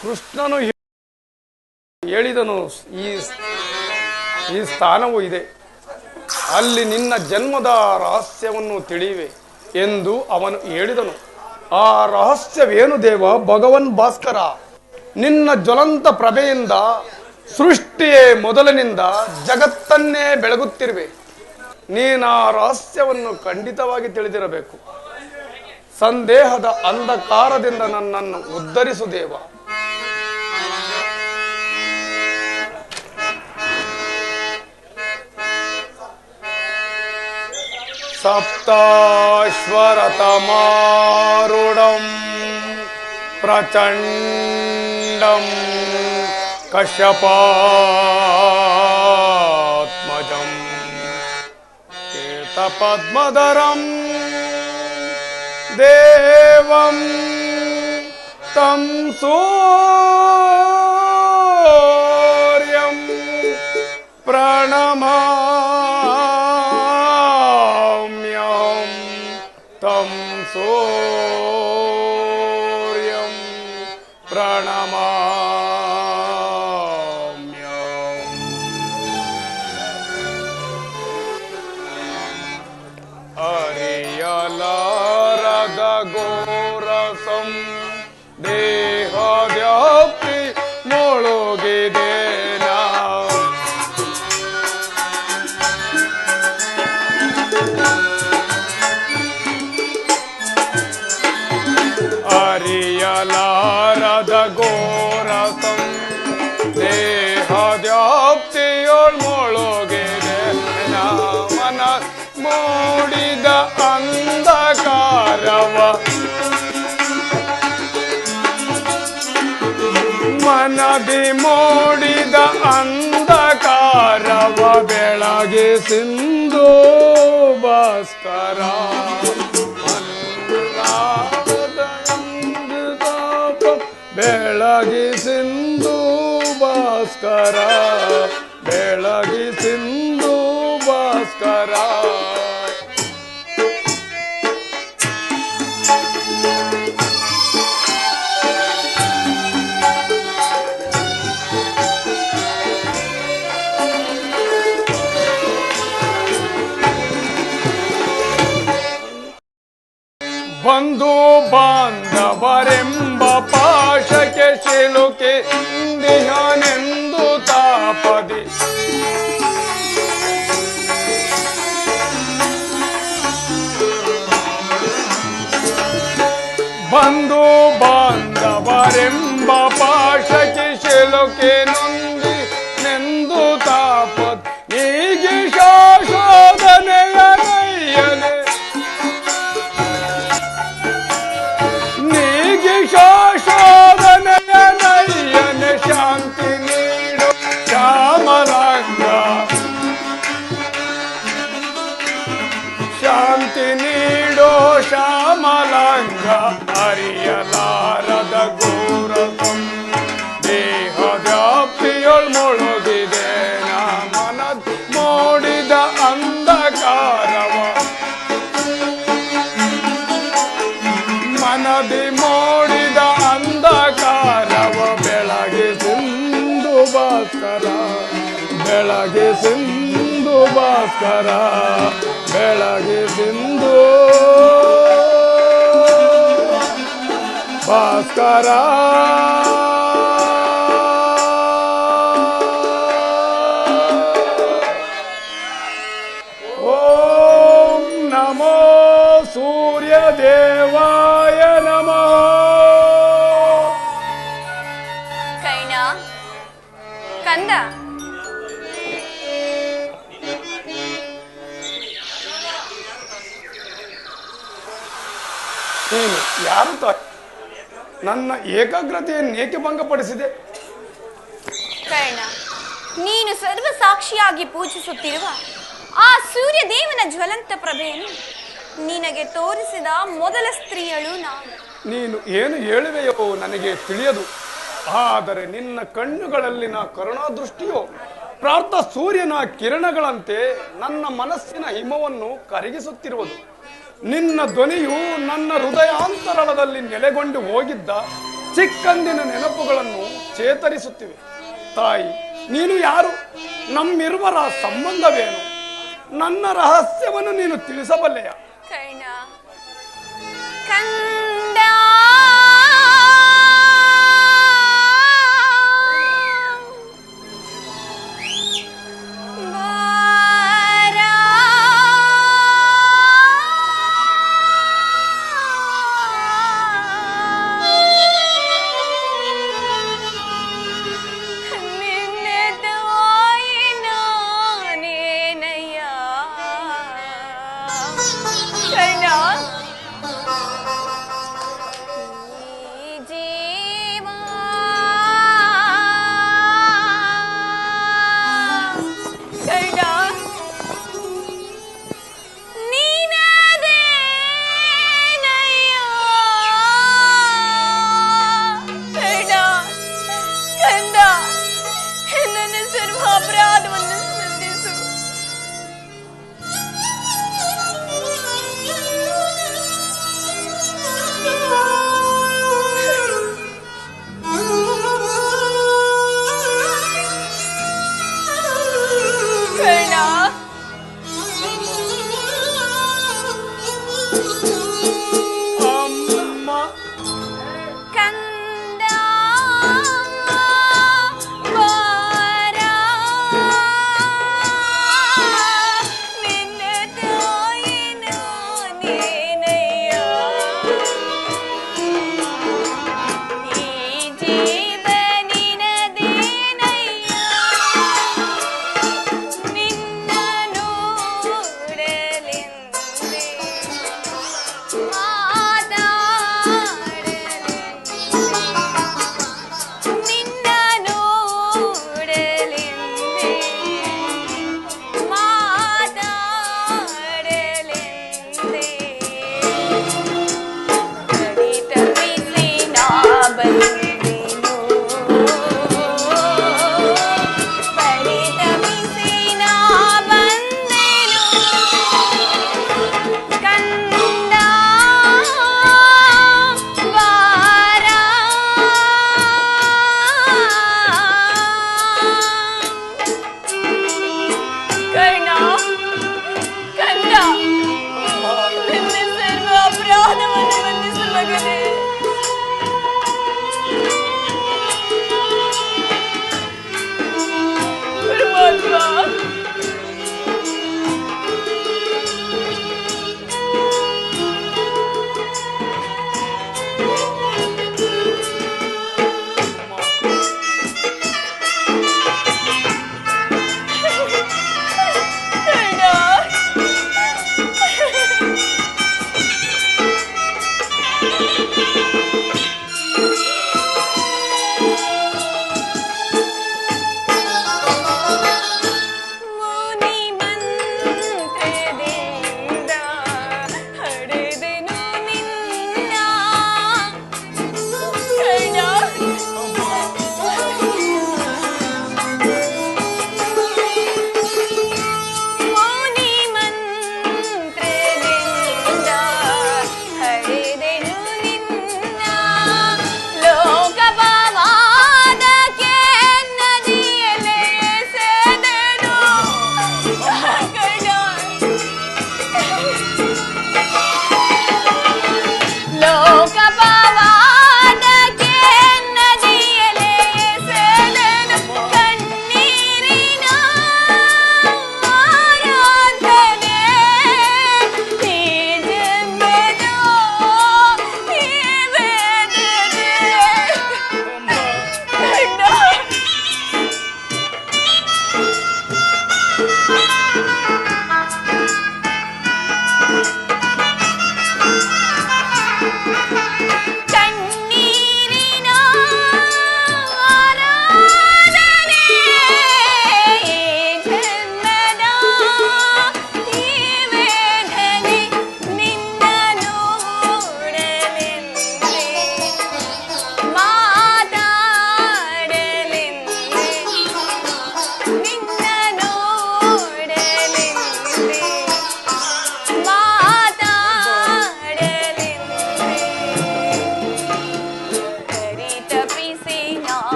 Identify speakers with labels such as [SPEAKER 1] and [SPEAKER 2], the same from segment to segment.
[SPEAKER 1] ಕೃಷ್ಣನು ಹೇಳಿದನು, ಈ ಸ್ಥಾನವೂ ಇದೆ, ಅಲ್ಲಿ ನಿನ್ನ ಜನ್ಮದ ರಹಸ್ಯವನ್ನು ತಿಳಿಯುವೆ ಎಂದು ಅವನು ಹೇಳಿದನು. ಆ ರಹಸ್ಯವೇನು ದೇವ? ಭಗವನ್ ಭಾಸ್ಕರ, ನಿನ್ನ ಜ್ವಲಂತ ಪ್ರಭೆಯಿಂದ ಸೃಷ್ಟಿಯೇ ಮೊದಲಿನಿಂದ ಜಗತ್ತನ್ನೇ ಬೆಳಗುತ್ತಿರುವೆ. ನೀನು ಆ ರಹಸ್ಯವನ್ನು ಖಂಡಿತವಾಗಿ ತಿಳಿದಿರಬೇಕು. ಸಂದೇಹದ ಅಂಧಕಾರದಿಂದ ನನ್ನನ್ನು ಉದ್ಧರಿಸು ದೇವ. ಸಪ್ತಾಶ್ವರತಮಾರುಢಂ ಪ್ರಚಂಡಂ ಕಶ್ಯಪಾತ್ಮಜಂ ಕೇತಪದ್ಮಧರಂ ದೇವಂ ತಂ ಸೂರ್ಯಂ ಪ್ರಣಮಾಮ್ಯಹಂ ತಂ ಸೂರ್ಯಂ ಪ್ರಣಮಾಮ್ಯಹಂ. ಅರಿಯಲಾರದ ಘೋರಸಂ ದೇಹವ್ಯಾಪ್ತಿ ಮುಳುಗಿದೆ ನಾ. ಅರಿಯಲಾರದ ಘೋರಸಂ ದೇಹವ್ಯಾಪ್ತಿಯೊಳ್ ಮುಳುಗಿದೆ ನಾ. ಮನ ಮೂಡಿದ ಅಂಧಕಾರವ ಮನದಿ ಮೂಡಿದ ಅಂಧಕಾರವ ಬೆಳಗ್ಗೆ ಸಿಂಧು ಭಾಸ್ಕರ. ಬೆಳಗಿ ಸಿಂಧು ಭಾಸ್ಕರ, ಬೆಳಗಿ ಸಿಂಧು ಭಾಸ್ಕರ. ಬಂಧು ಬಾಂಧವರೆಂಬ ಪಾಶಕ್ಕೆ ಸಿಲುಕಿ ಇಂದಿಹನೆಂದು ತಾಪದಿ ಬಂಧು ಬಾಂಧವರೆಂಬ ಪಾಶಕ್ಕೆ ಸಿಲುಕಿ ನೊಂದಿ ನೆಂದು ತಾಪದ್ ಹೀಗೆ ಶಾಶ್ವತನೆಯ ನಯ್ಯನೆ ಶಾಶ್ವತನೆಯ ನಯ್ಯನ ಶಾಂತಿ ನೀಡು ಶ್ಯಾಮಲಾಂಗ, ಶಾಂತಿ ನೀಡೋ ಶ್ಯಾಮಲಾಂಗ. ಅರಿಯಲಾರದ ಘೋರಸಂ ದೇಹ ವ್ಯಾಪ್ತಿಯೊಳ್ ಮುಳುಗಿದೆ ನಾ. ಮನದ್ ಮೂಡಿದ ಅಂಧಕಾರವ ಮನದಿ ಮೂಡಿದ ಅಂಧಕಾರವ ಬೆಳಗ್ಗೆ ಸಿಂಧು ಭಾಸ್ಕರ, ಬೆಳಗ್ಗೆ ಸಿಂಧು ಭಾಸ್ಕರ, ಬೆಳಗ್ಗೆ ಸಿಂಧು ಭಾಸ್ಕರ. ಓಂ ನಮೋ ಸೂರ್ಯದೇವಾಯ ನಮಃ.
[SPEAKER 2] ಕೈನ ಕಂದ,
[SPEAKER 1] ನೀನು ಯಾರು ತಾಯಿ? ನನ್ನ ಏಕಾಗ್ರತೆಯನ್ನು ಏಕೆ ಭಂಗಪಡಿಸಿದೆ?
[SPEAKER 2] ಕರ್ಣ, ನೀನು ಸರ್ವ ಸಾಕ್ಷಿಯಾಗಿ ಪೂಜಿಸುತ್ತಿರುವ ಆ ಸೂರ್ಯದೇವನ ಜ್ವಲಂತ ಪ್ರಭೆಯನ್ನು ನಿನಗೆ ತೋರಿಸಿದ ಮೊದಲ ಸ್ತ್ರೀಯಳು ನಾನು.
[SPEAKER 1] ನೀನು ಏನು ಹೇಳುವೆಯೋ ನನಗೆ ತಿಳಿಯದು. ಆದರೆ ನಿನ್ನ ಕಣ್ಣುಗಳಲ್ಲಿನ ಕರುಣಾದೃಷ್ಟಿಯೋ ಪ್ರಾರ್ಥ ಸೂರ್ಯನ ಕಿರಣಗಳಂತೆ ನನ್ನ ಮನಸ್ಸಿನ ಹಿಮವನ್ನು ಕರಗಿಸುತ್ತಿರುವುದು. ನಿನ್ನ ಧ್ವನಿಯು ನನ್ನ ಹೃದಯಾಂತರಾಳದಲ್ಲಿ ನೆಲೆಗೊಂಡು ಹೋಗಿದ್ದ ಚಿಕ್ಕಂದಿನ ನೆನಪುಗಳನ್ನು ಚೇತರಿಸುತ್ತಿವೆ. ತಾಯಿ, ನೀನು ಯಾರು? ನಮ್ಮಿರುವರ ಸಂಬಂಧವೇನು? ನನ್ನ ರಹಸ್ಯವನ್ನು ನೀನು ತಿಳಿಸಬಲ್ಲೆಯ?
[SPEAKER 2] ಕರ್ಣ, ಕಂದ,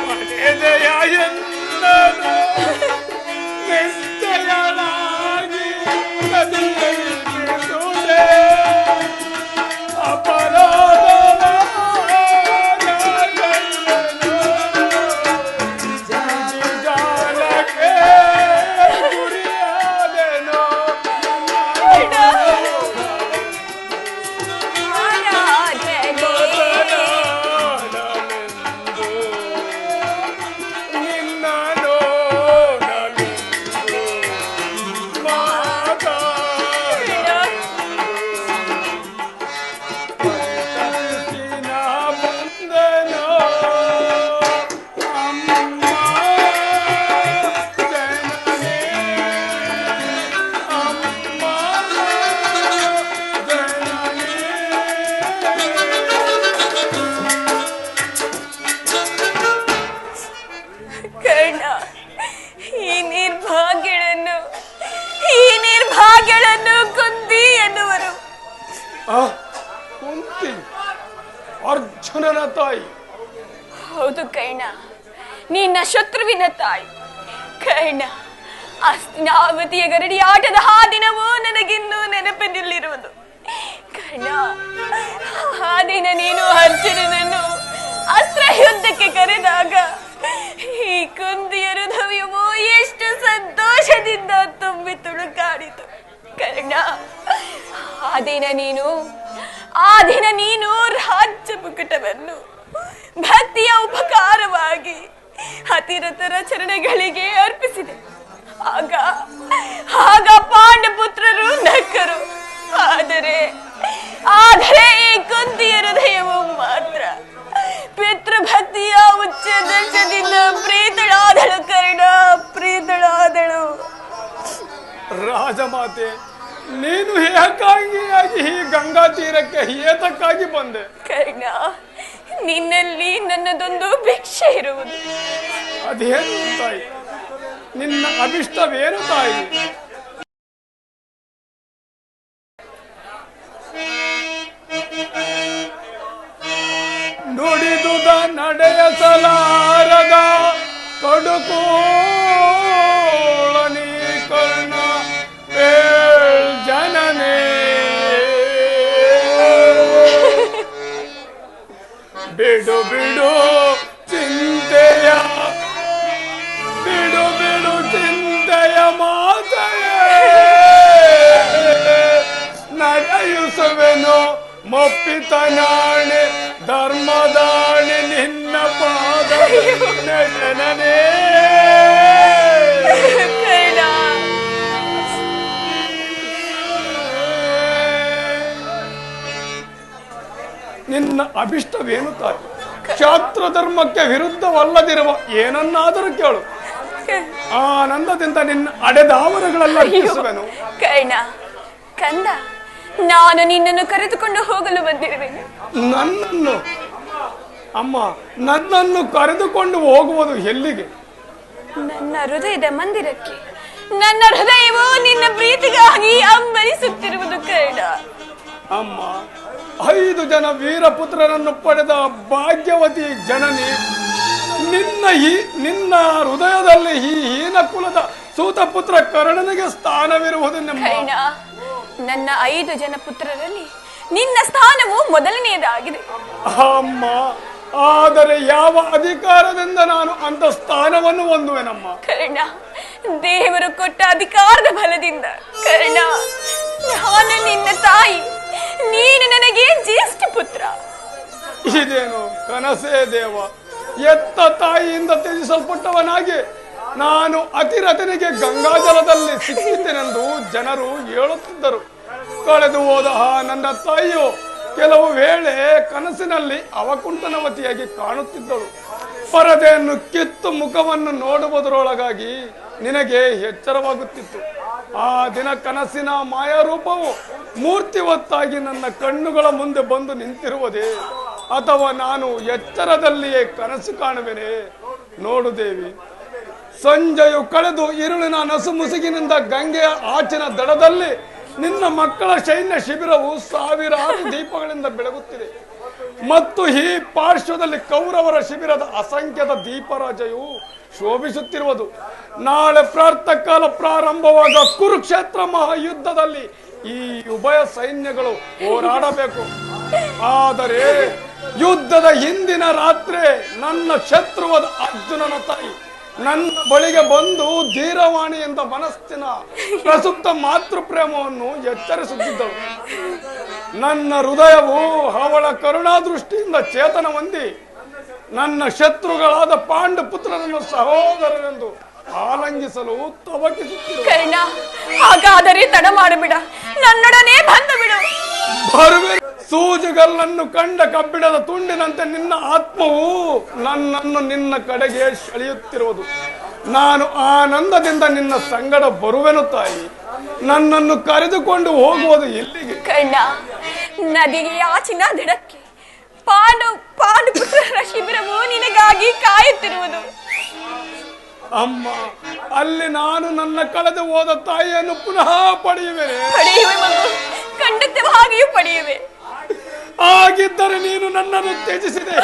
[SPEAKER 1] ಪಡೆದೆಯ ಎಂದನು ನಿಶ್ಚಯನಾಗಿ ಕದಿಯಿಸುವೆ ಅಪರಾಧದ ಜಾಲಕ್ಕೆ ಗುರಿಯಾದೆನು
[SPEAKER 2] ಕರ್ಣ, ಈ ನಿರ್ಭಾಗ್ಯಗಳನ್ನು ಕುಂತಿ ಎನ್ನುವರು.
[SPEAKER 1] ಕುಂತಿ ಅರ್ಜುನನ ತಾಯಿ?
[SPEAKER 2] ಹೌದು ಕರ್ಣ, ನಿನ್ನ ಶತ್ರುವಿನ ತಾಯಿ. ಕರ್ಣ, ಅಸ್ತಿನಾವತಿಯ ಗರಡಿ ಆಟದ ಆ ದಿನವೂ ನನಗಿನ್ನೂ ನೆನಪಿನಲ್ಲಿರುವುದು. ಕರ್ಣ, ಆ ದಿನ ನೀನು ಅರ್ಜುನನನ್ನು ಅಸ್ತ್ರ ಯುದ್ಧಕ್ಕೆ ಕರೆದಾಗ ಈ ಕುಂದಿಯ ಹೃದಯವು ಎಷ್ಟು ಸಂತೋಷದಿಂದ ತುಂಬಿ ತುಳುಕಾಡಿತು. ಕರ್ಣ, ಆ ದಿನ ನೀನು ರಾಜ್ಯ ಮುಕುಟವನ್ನು ಭಕ್ತಿಯ ಉಪಕಾರವಾಗಿ ಅತಿರಥರ ಚರಣಗಳಿಗೆ ಅರ್ಪಿಸಿದೆ. ಆಗ ಪಾಂಡಪುತ್ರರು ನಕ್ಕರು. ಆದರೆ ಈ ಕುಂತಿಯ ಹೃದಯವು ಮಾತ್ರ ಪಿತೃಭಕ್ತಿಯ ಉಚ್ಚ ದರ್ಶದಿಂದ ಪ್ರೀತಳಾದಳು. ಕರ್ಣ, ಪ್ರೀತಳಾದಳು.
[SPEAKER 1] ರಾಜಮಾತೆ, ನೀನು ಏಕಾಂಗಿಯಾಗಿ ಈ ಗಂಗಾ ತೀರಕ್ಕೆ ಏತಕ್ಕಾಗಿ ಬಂದೆ?
[SPEAKER 2] ಕರ್ಣ, ನಿನ್ನಲ್ಲಿ ನನ್ನದೊಂದು ಭಿಕ್ಷೆ ಇರುವುದು.
[SPEAKER 1] ಅದೇನು ತಾಯಿ? ನಿನ್ನ ಅಭಿಷ್ಟವೇನು ತಾಯಿ? ನುಡಿದುದ ನಡೆಯಸಲಾರದ ಕಡುಕೋಳನಿ ಕರ್ಣ ಜನನೇ ಬಿಡು ಬಿಡು ಚಿಂತೆಯ ಮಾತೆಯೇ ನಡೆಯುಸುವೆನು ಮೊಪ್ಪಿತನಾಣೆ ಧರ್ಮದಾಣೆ ನಿನ್ನ ಪಾದ ಜನನೇ. ನಿನ್ನ ಅಭಿಷ್ಟವೇನು ತಾಯಿ? ಕ್ಷಾತ್ರ ಧರ್ಮಕ್ಕೆ ವಿರುದ್ಧವಲ್ಲದಿರುವ ಏನನ್ನಾದರೂ ಕೇಳು, ಆನಂದದಿಂದ ನಿನ್ನ ಅಡೆದಾವರಗಳೆಲ್ಲ ಅರ್ಪಿಸುವೆನು.
[SPEAKER 2] ಕರ್ಣ, ಕಂದ, ನಾನು ನಿನ್ನನ್ನು ಕರೆದುಕೊಂಡು ಹೋಗಲು ಬಂದಿರುವೆನು.
[SPEAKER 1] ನನ್ನನ್ನು ಕರೆದುಕೊಂಡು ಹೋಗುವುದು ಎಲ್ಲಿಗೆ?
[SPEAKER 2] ನನ್ನ ಹೃದಯದ ಮಂದಿರಕ್ಕೆ. ನನ್ನ ಹೃದಯವು ನಿನ್ನ ಪ್ರೀತಿಗಾಗಿ ಅಂಬರಿಸುತ್ತಿರುವುದು. ಕರ್ಣ,
[SPEAKER 1] ಅಮ್ಮ, 5 ಜನ ವೀರಪುತ್ರರನ್ನು ಪಡೆದ ಭಾಗ್ಯವತಿ ಜನನಿ, ನಿನ್ನ ಹೃದಯದಲ್ಲಿ ಈ ಹೀನ ಕುಲದ ಸೂತಪುತ್ರ ಕರ್ಣನಿಗೆ ಸ್ಥಾನವಿರುವುದು.
[SPEAKER 2] ನನ್ನ 5 ಜನ ಪುತ್ರರಲ್ಲಿ ನಿನ್ನ ಸ್ಥಾನವು ಮೊದಲನೆಯದಾಗಿದೆ.
[SPEAKER 1] ಅಮ್ಮ, ಆದರೆ ಯಾವ ಅಧಿಕಾರದಿಂದ ನಾನು ಅಂತ ಸ್ಥಾನವನ್ನು ಹೊಂದುವೆನಮ್ಮ?
[SPEAKER 2] ಕರ್ಣ, ದೇವರು ಕೊಟ್ಟ ಅಧಿಕಾರದ ಬಲದಿಂದ. ಕರ್ಣ, ನಾನು ನಿನ್ನ ತಾಯಿ, ನೀನು ನನಗೆ ಜ್ಯೇಷ್ಠ ಪುತ್ರ.
[SPEAKER 1] ಇದೇನು ಕನಸೇ ದೇವ? ಎತ್ತ ತಾಯಿಯಿಂದ ತ್ಯಜಿಸಲ್ಪಟ್ಟವನಾಗಿ ನಾನು ಅತಿರಥನಿಗೆ ಗಂಗಾಜಲದಲ್ಲಿ ಸಿಕ್ಕಿದ್ದೇನೆಂದು ಜನರು ಹೇಳುತ್ತಿದ್ದರು. ಕಳೆದು ಹೋದ ನನ್ನ ತಾಯಿಯು ಕೆಲವು ವೇಳೆ ಕನಸಿನಲ್ಲಿ ಅವಕುಂಠನವತಿಯಾಗಿ ಕಾಣುತ್ತಿದ್ದಳು. ಪರದೆಯನ್ನು ಕಿತ್ತು ಮುಖವನ್ನು ನೋಡುವುದರೊಳಗಾಗಿ ನಿನಗೆ ಎಚ್ಚರವಾಗುತ್ತಿತ್ತು. ಆ ದಿನ ಕನಸಿನ ಮಾಯಾರೂಪವು ಮೂರ್ತಿವತ್ತಾಗಿ ನನ್ನ ಕಣ್ಣುಗಳ ಮುಂದೆ ಬಂದು ನಿಂತಿರುವುದೇ, ಅಥವಾ ನಾನು ಎಚ್ಚರದಲ್ಲಿಯೇ ಕನಸು ಕಾಣುವೆನೆ? ನೋಡು ದೇವಿ, ಸಂಜೆಯು ಕಳೆದು ഇരുಳಿನ ನಸು ಮುಸುಗಿನಿಂದ ಗಂಗೆಯ ಆಚಿನ ದಡದಲ್ಲಿ ನಿನ್ನ ಮಕ್ಕಳ ಸೈನ್ಯ ಶಿಬಿರವು ಸಾವಿರಾರು ದೀಪಗಳಿಂದ ಬೆಳಗುತ್ತಿದೆ. ಮತ್ತು ಈ ಪಾರ್ಶ್ವದಲ್ಲಿ ಕೌರವರ ಶಿಬಿರದ ಅಸಂಖ್ಯದ ದೀಪರಾಜೆಯು ಶೋಭಿಸುತ್ತಿರುವುದು. ನಾಳೆ ಪ್ರಾತಃ ಕಾಲ ಪ್ರಾರಂಭವಾದ ಕುರುಕ್ಷೇತ್ರ ಮಹಾಯುದ್ಧದಲ್ಲಿ ಈ ಉಭಯ ಸೈನ್ಯಗಳು ಹೋರಾಡಬೇಕು. ಆದರೆ ಯುದ್ಧದ ಹಿಂದಿನ ರಾತ್ರಿ ನನ್ನ ಶತ್ರುವಾದ ಅರ್ಜುನನ ತಾಯಿ ನನ್ನ ಬಳಿಗೆ ಬಂದು ಧೀರವಾಣಿಯಿಂದ ಮನಸ್ಸಿನ ಪ್ರಸುಪ್ತ ಮಾತೃ ಪ್ರೇಮವನ್ನು ಎಚ್ಚರಿಸುತ್ತಿದ್ದಳು. ನನ್ನ ಹೃದಯವು ಅವಳ ಕರುಣಾದೃಷ್ಟಿಯಿಂದ ಚೇತನ ಹೊಂದಿ ನನ್ನ ಶತ್ರುಗಳಾದ ಪಾಂಡು ಪುತ್ರರನ್ನು ಸಹೋದರರೆಂದು ಆಲಂಗಿಸಲು ತವಕಿಸುತ್ತಿರು.
[SPEAKER 2] ಕರ್ಣ, ಹಾಗಾದರೆ ತಡ ಮಾಡಬೇಡ, ನನ್ನೊಡನೆ ಬಂದು ಬಿಡು.
[SPEAKER 1] ಬರುವೆ. ಸೂಜುಗಲ್ಲನ್ನು ಕಂಡ ಕಬ್ಬಿಣದ ತುಂಡಿನಂತೆ ನಿನ್ನ ಆತ್ಮವು ನನ್ನನ್ನು ನಿನ್ನ ಕಡೆಗೆ ಸೆಳೆಯುತ್ತಿರುವುದು. ನಾನು ಆನಂದದಿಂದ ನಿನ್ನ ಸಂಗಡ ಬರುವೆನು ತಾಯಿ. ನನ್ನನ್ನು ಕರೆದುಕೊಂಡು ಹೋಗುವುದು ಎಲ್ಲಿಗೆ?
[SPEAKER 2] ಕರ್ಣ, ನದಿಗೆ ಆಚಿನ ದಡಕ್ಕೆ ಪಾಂಡು ಪುತ್ರರ ಶಿಬಿರವು ನಿನಗಾಗಿ ಕಾಯುತ್ತಿರುವುದು.
[SPEAKER 1] ಅಮ್ಮ, ಅಲ್ಲಿ ನಾನು ನನ್ನ ಕಳೆದು ಹೋದ ತಾಯಿಯನ್ನು ಪುನಃ ಪಡೆಯುವೆ
[SPEAKER 2] ಮಗು, ಖಂಡಿತವಾಗಿಯೂ ಪಡೆಯುವೆ.
[SPEAKER 1] ಆಗಿದ್ದರೆ ನೀನು ನನ್ನನ್ನು ತ್ಯಜಿಸಿದೆ.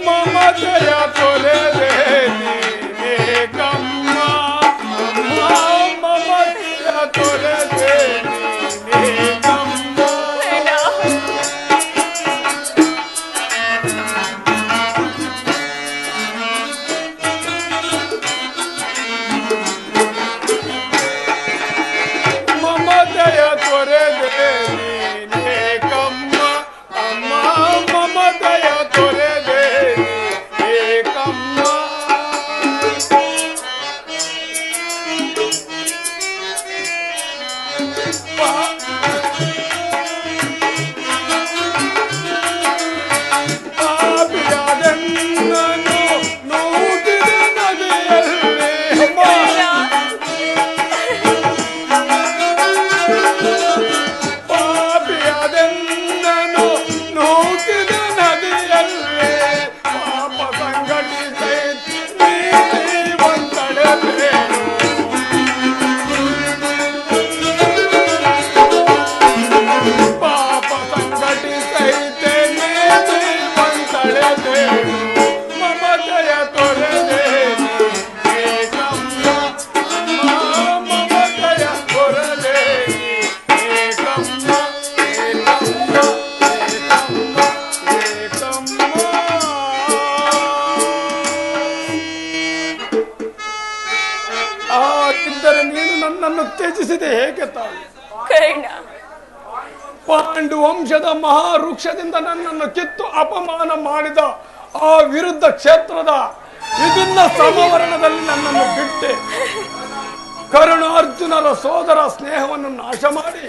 [SPEAKER 1] ಮಮತೆಯ ತೊರೆದೆ ನೀನೇ ಕಮ್ಮ, ಮಮತೆಯ ತೊರೆದೆ ನೀನೇ ಕಮ್ಮ. ನನ್ನನ್ನು ತ್ಯಜಿಸಿದೆ ಹೇಗೆ ತಾಯಿ? ಪಾಂಡು ವಂಶದ ಮಹಾವೃಕ್ಷದಿಂದ ನನ್ನನ್ನು ಕಿತ್ತು ಅಪಮಾನ ಮಾಡಿದ ಆ ವಿರುದ್ಧ ಕ್ಷೇತ್ರದ ವಿಭಿನ್ನ ಸಮವರಣದಲ್ಲಿ ನನ್ನನ್ನು ಬಿಟ್ಟೆ. ಕರುಣಾರ್ಜುನರ ಸೋದರ ಸ್ನೇಹವನ್ನು ನಾಶ ಮಾಡಿ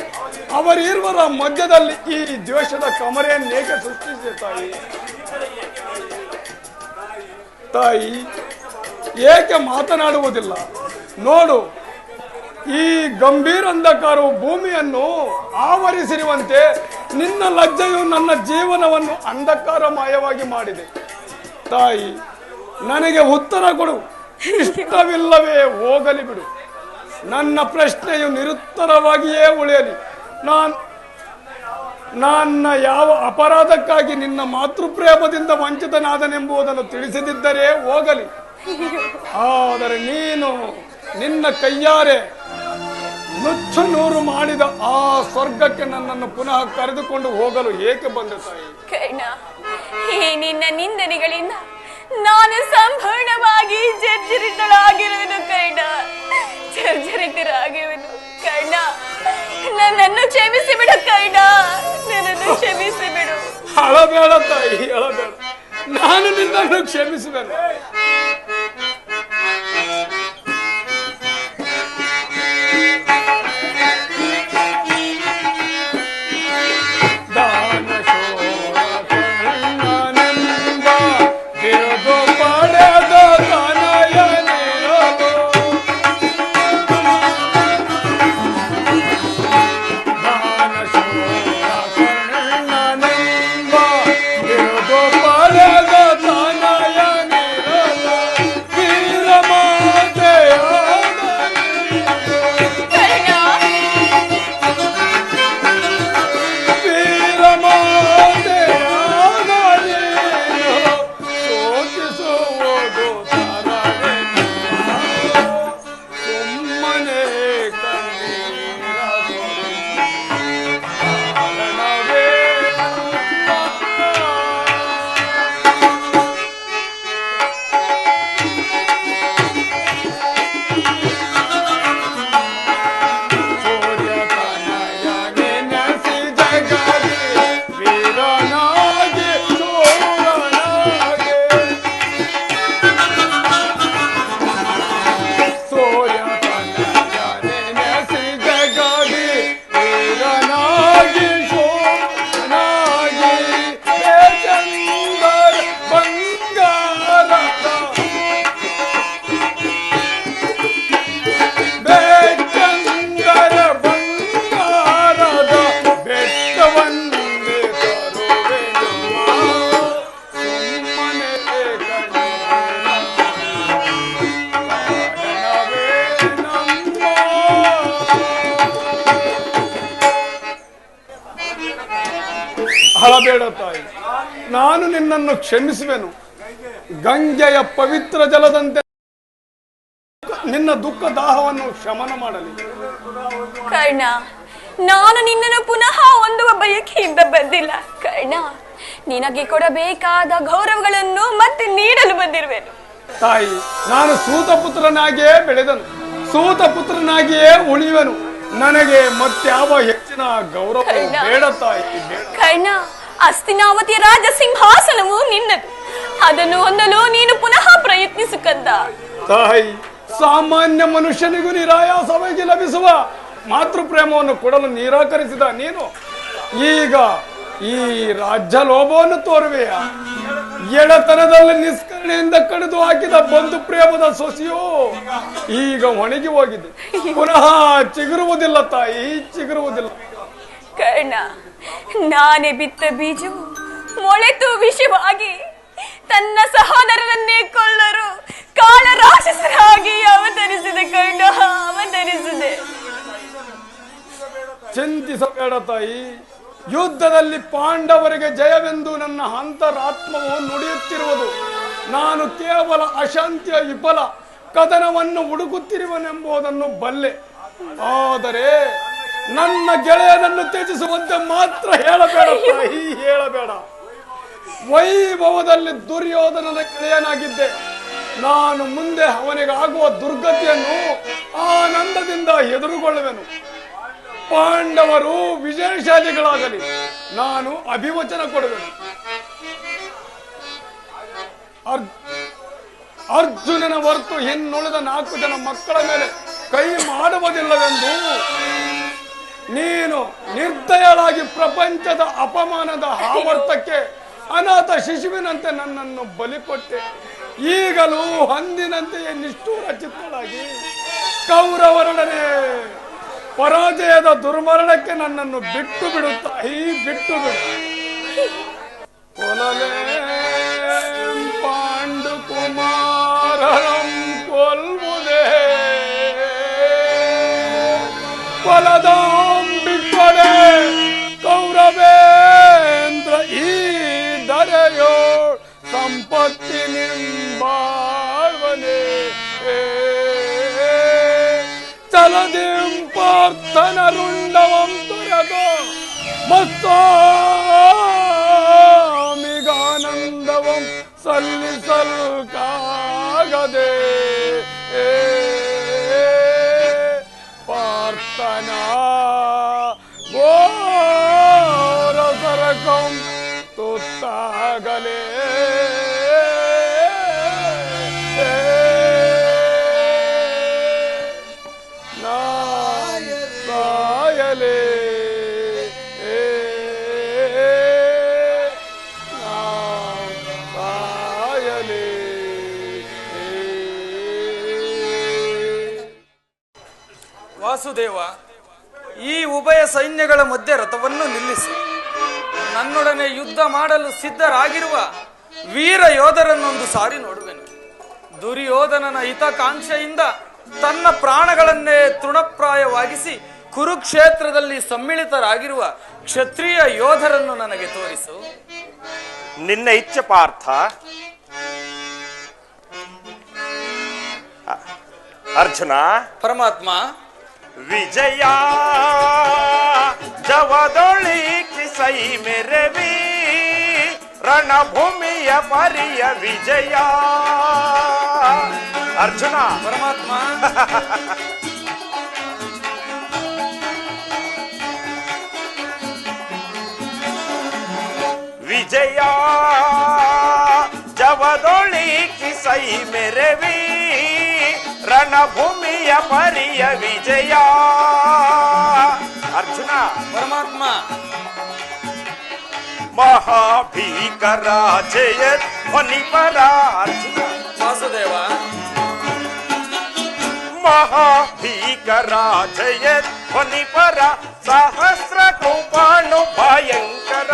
[SPEAKER 1] ಅವರಿರುವರ ಮಧ್ಯದಲ್ಲಿ ಈ ದ್ವೇಷದ ಕಮರೆಯನ್ನೇಕೆ ಸೃಷ್ಟಿಸಿದೆ ತಾಯಿ? ತಾಯಿ ಏಕೆ ಮಾತನಾಡುವುದಿಲ್ಲ? ನೋಡು, ಈ ಗಂಭೀರ ಅಂಧಕಾರವು ಭೂಮಿಯನ್ನು ಆವರಿಸಿರುವಂತೆ ನಿನ್ನ ಲಜ್ಜೆಯು ನನ್ನ ಜೀವನವನ್ನು ಅಂಧಕಾರಮಯವಾಗಿ ಮಾಡಿದೆ. ತಾಯಿ, ನನಗೆ ಉತ್ತರ ಕೊಡು. ಇಷ್ಟವಿಲ್ಲವೇ ಹೋಗಲಿ ಬಿಡು. ನನ್ನ ಪ್ರಶ್ನೆಯು ನಿರುತ್ತರವಾಗಿಯೇ ಉಳಿಯಲಿ. ನನ್ನ ಯಾವ ಅಪರಾಧಕ್ಕಾಗಿ ನಿನ್ನ ಮಾತೃಪ್ರೇಮದಿಂದ ವಂಚಿತನಾದನೆಂಬುದನ್ನು ತಿಳಿಸದಿದ್ದರೆ ಹೋಗಲಿ. ಆದರೆ ನೀನು ನಿನ್ನ ಕೈಯಾರೆ ನುಚ್ಚು ನೂರು ಮಾಡಿದ ಆ ಸ್ವರ್ಗಕ್ಕೆ ನನ್ನನ್ನು ಪುನಃ ಕರೆದುಕೊಂಡು ಹೋಗಲು ಏಕೆ ಬಂದೆ ತಾಯಿ?
[SPEAKER 2] ಕರ್ಣ, ಈ ನಿನ್ನ ನಿಂದನೆಗಳಿಂದ ನಾನು ಸಂಪೂರ್ಣವಾಗಿ ಜರ್ಜರಿತಳಾಗಿರುವೆನು ಕರ್ಣ, ಜರ್ಜರಿತರಾಗಿರುವೆನು ಕರ್ಣ. ನನ್ನನ್ನು ಕ್ಷಮಿಸಿ ಬಿಡು ಕರ್ಣ, ನನ್ನನ್ನು ಕ್ಷಮಿಸಿ ಬಿಡು.
[SPEAKER 1] ಅಳಬೇಡ ತಾಯಿ, ಅಳಬೇಡ. ನಾನು ನಿನ್ನನ್ನು ಕ್ಷಮಿಸುವೆನು. ಅಳಬೇಡ ತಾಯಿ, ನಾನು ನಿನ್ನನ್ನು ಕ್ಷಮಿಸುವೆನು. ಗಂಗೆಯ ಪವಿತ್ರ ಜಲದಂತೆ ನಿನ್ನ ದುಃಖ ದಾಹವನ್ನು ಶಮನ ಮಾಡಲಿ.
[SPEAKER 2] ಕರ್ಣ, ನಾನು ನಿನ್ನನ್ನು ಪುನಃ ಹೊಂದುವ ಬಯಕೆಯಿಂದ ಬಂದಿಲ್ಲ ಕರ್ಣ. ನಿನಗೆ ಕೊಡಬೇಕಾದ ಗೌರವಗಳನ್ನು ಮತ್ತೆ ನೀಡಲು ಬಂದಿರುವೆನು.
[SPEAKER 1] ತಾಯಿ, ನಾನು ಸೂತ ಪುತ್ರನಾಗಿಯೇ ಬೆಳೆದನು, ಸೂತ ಪುತ್ರನಾಗಿಯೇ ಉಳಿಯುವೆನು. ನನಗೆ ಮತ್ಯಾವ ಹೆಚ್ಚಿನ ಗೌರವ ಬೇಡ ತಾಯಿ, ಬೇಡ.
[SPEAKER 2] ಕರ್ಣ, ಹಸ್ತಿನಾವತಿಯ ರಾಜ ಸಿಂಹಾಸನವು ನಿನ್ನದು. ಅದನ್ನು ಹೊಂದಲು ನೀನು ಪುನಃ ಪ್ರಯತ್ನಿಸು ಕಂದ.
[SPEAKER 1] ತಾಯಿ, ಸಾಮಾನ್ಯ ಮನುಷ್ಯನಿಗೂ ನಿರಾಯಾಸವಾಗಿ ಲಭಿಸುವ ಮಾತೃ ಪ್ರೇಮವನ್ನು ಕೊಡಲು ನಿರಾಕರಿಸಿದ ನೀನು ಈಗ ಈ ರಾಜ್ಯ ಲೋಭವನ್ನು ತೋರುವೆಯ? ಎಡತನದಲ್ಲಿ ನಿಷ್ಕರಣೆಯಿಂದ ಕಡಿದು ಹಾಕಿದ ಬಂಧು ಪ್ರೇಮದ ಸೊಸೆಯೋ ಈಗ ಒಣಗಿ ಹೋಗಿದೆ, ಪುನಃ ಚಿಗುರುವುದಿಲ್ಲ ತಾಯಿ, ಚಿಗುರುವುದಿಲ್ಲ.
[SPEAKER 2] ಕರ್ಣ, ನಾನೇ ಬಿತ್ತ ಬೀಜವು ಮೊಳೆತು ವಿಷವಾಗಿ ತನ್ನ ಸಹೋದರರನ್ನೇ ಕೊಲ್ಲರು ಕಾಳ ರಾಕ್ಷಸರಾಗಿ ಅವತರಿಸಿದೆ ಕರ್ಣ, ಅವತರಿಸಿದೆ.
[SPEAKER 1] ಚಿಂತಿಸಬೇಡ ತಾಯಿ, ಯುದ್ಧದಲ್ಲಿ ಪಾಂಡವರಿಗೆ ಜಯವೆಂದು ನನ್ನ ಅಂತರಾತ್ಮವು ನುಡಿಯುತ್ತಿರುವುದು. ನಾನು ಕೇವಲ ಅಶಾಂತಿಯ ವಿಫಲ ಕದನವನ್ನು ಹುಡುಕುತ್ತಿರುವನೆಂಬುದನ್ನು ಬಲ್ಲೆ. ಆದರೆ ನನ್ನ ಗೆಳೆಯನನ್ನು ತ್ಯಜಿಸುವಂತೆ ಮಾತ್ರ ಹೇಳಬೇಡ ತಾಯಿ, ಹೇಳಬೇಡ. ವೈಭವದಲ್ಲಿ ದುರ್ಯೋಧನನ ಗೆಳೆಯನಾಗಿದ್ದೆ. ನಾನು ಮುಂದೆ ಅವನಿಗಾಗುವ ದುರ್ಗತಿಯನ್ನು ಆನಂದದಿಂದ ಎದುರುಗೊಳ್ಳುವೆನು. ಪಾಂಡವರು ವಿಜಯಶಾಲಿಗಳಾಗಲಿ, ನಾನು ಅಭಿವಚನ ಕೊಡುವೆನು. ಅರ್ಜುನನ ಹೊರತು ಇನ್ನುಳಿದ 4 ಜನ ಮಕ್ಕಳ ಮೇಲೆ ಕೈ ಮಾಡುವುದಿಲ್ಲವೆಂದು ನೀನು ನಿರ್ದಯಳಾಗಿ ಪ್ರಪಂಚದ ಅಪಮಾನದ ಆವರ್ತಕ್ಕೆ ಅನಾಥ ಶಿಶುವಿನಂತೆ ನನ್ನನ್ನು ಬಲಿ ಕೊಟ್ಟೆ. ಈಗಲೂ ಅಂದಿನಂತೆಯೇ ನಿಷ್ಠೂರ ಚಿತ್ತಳಾಗಿ ಕೌರವರೊಡನೆ ಪರಾಜಯದ ದುರ್ಮರಣಕ್ಕೆ ನನ್ನನ್ನು ಬಿಟ್ಟು ಬಿಡುತ್ತಾಯಿ, ಬಿಟ್ಟು ಬಿಡು. ಕೊಲಲೇ ಪಾಂಡು ಕುಮಾರಂ ಕೊಲ್ವುದೇ ಕೊಲದಾಂ ಬಿಟ್ಟರೆ ಕೌರವೇಂದ್ರ ಈ ದರೆಯೋ ಸಂಪತ್ತಿ ನಿಂಬಾಳ್ವನೇ ಚಲದಿಂ ಪಾರ್ಥನರುಂಡವಂ ತುರಗೋ ಮತ್ತಾಮಿಗಾನಂದವಂ ಸಲ್ಲಿಸಲ್ಕಾಗದೆ ಪಾರ್ಥನ ಘೋರ ಸರಕಂ ತುತ್ತಾಗಲೇ
[SPEAKER 3] ವಾಸುದೇವ, ಈ ಉಭಯ ಸೈನ್ಯಗಳ ಮಧ್ಯೆ ರಥವನ್ನು ನಿಲ್ಲಿಸಿ ನನ್ನೊಡನೆ ಯುದ್ಧ ಮಾಡಲು ಸಿದ್ಧರಾಗಿರುವ ವೀರ ಯೋಧರನ್ನೊಂದು ಸಾರಿ ನೋಡುವೆನು. ದುರ್ಯೋಧನನ ಹಿತಕಾಂಕ್ಷೆಯಿಂದ ತನ್ನ ಪ್ರಾಣಗಳನ್ನೇ ತೃಣಪ್ರಾಯವಾಗಿಸಿ ಕುರುಕ್ಷೇತ್ರದಲ್ಲಿ ಸಮ್ಮಿಳಿತರಾಗಿರುವ ಕ್ಷತ್ರಿಯ ಯೋಧರನ್ನು ನನಗೆ ತೋರಿಸು.
[SPEAKER 4] ನಿನ್ನ ಇಚ್ಛೆ ಪಾರ್ಥ. ಅರ್ಜುನ.
[SPEAKER 3] ಪರಮಾತ್ಮ.
[SPEAKER 4] ವಿಜಯ ಜವದೊಳಿಕಿ ಸೈ ಮೆರವಿ ರಣಭೂಮಿಯ ಪರಿಯ ವಿಜಯ. ಅರ್ಜುನ.
[SPEAKER 3] ಪರಮಾತ್ಮ.
[SPEAKER 4] ವಿಜಯ ಜವದೊಳಿಕಿ ಸೈ ಮೆರವಿ ರಣಭೂಮಿಯ ಪರಿಯ ವಿಜಯ. ಅರ್ಜುನ.
[SPEAKER 3] ಪರಮಾತ್ಮ.
[SPEAKER 4] ಮಹಾಭೀಕರ ಜಯ ಧ್ವನಿಪರ. ಅರ್ಜುನ.
[SPEAKER 3] ವಾಸುದೇವ.
[SPEAKER 4] ಮಹಾಭೀಕರ ಜಯ ಧ್ವನಿಪರ ಸಹಸ್ರ ಕೋಪಾಣು ಭಯಂಕರ.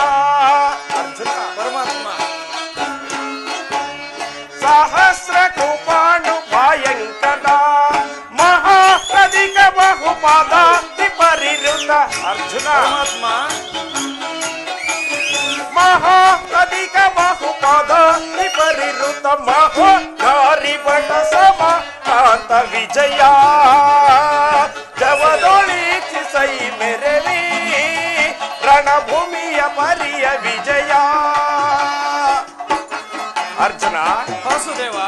[SPEAKER 4] ಅರ್ಜುನ.
[SPEAKER 3] ಪರಮಾತ್ಮ.
[SPEAKER 4] ಸಹಸ್ರ ಕೋಪಾಣು ಭಯಂಕರ ಮಹಾಪ್ರದಿಕ ಬಹುಪಾದ ಪರಿರುತ. ಅರ್ಜುನ.
[SPEAKER 3] ಪರಮಾತ್ಮ.
[SPEAKER 4] ಮಹೋದ್ಧಾರಿ ಬಟ ಸಮ ಕಾಂತ ವಿಜಯ ಜವದೊಳಿಸೈ ಮೆರವಿ ರಣಭೂಮಿಯ ಪರಿಯ ವಿಜಯ. ಅರ್ಜುನ
[SPEAKER 3] ವಾಸುದೇವ,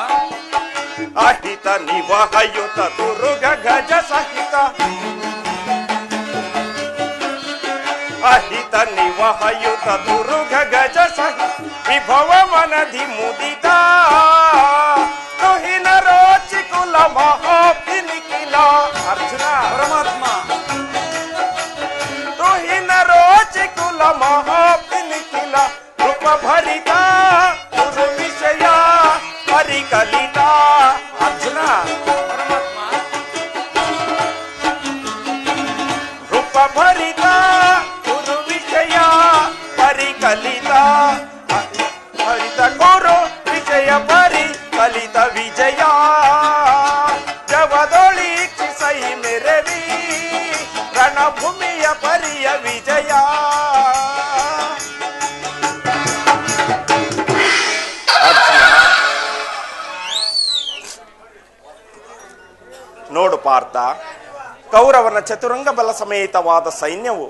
[SPEAKER 4] ಅಹಿತ ನಿವಹಯುತ ದುರುಗ ಗಜ ಸಹಿತ ಅಹಿತ ನಿವಹಯುತ ದುರುಗ ಗಜ ಸಹಿತ ವಿಭವ ಮನಧಿ ಮುದಿತ ತುಹಿನ ರೋಚಿ ಕುಲ ಮಹಾಪಿ ನಿಖಿಲ. ಅರ್ಜುನ
[SPEAKER 3] ಪರಮಾತ್ಮ,
[SPEAKER 4] ತುಹಿನ ರೋಚಿ ಕುಲ ಮಹಾಪಿ ನಿಖಿಲ ರೂಪ ಭರಿತ ಗುರು ವಿಷಯ ಪರಿಕಲಿತ. ಅರ್ಜುನ
[SPEAKER 3] ಪರಮಾತ್ಮ,
[SPEAKER 4] ರೂಪ ಭರಿತ ಗುರು ವಿಷಯ ಪರಿಕಲಿತ ಹರಿತ ಗುರು ವಿಷಯ ಪರಿಕಲಿತ ವಿಜಯ ಜವದೊಳಿಸೈ ಮೆರವಿ ರಣಭೂಮಿಯ ಪರಿಯ ವಿಜಯ. ನೋಡು ಪಾರ್ಥ, ಕೌರವನ ಚತುರಂಗ ಬಲ ಸಮೇತವಾದ ಸೈನ್ಯವು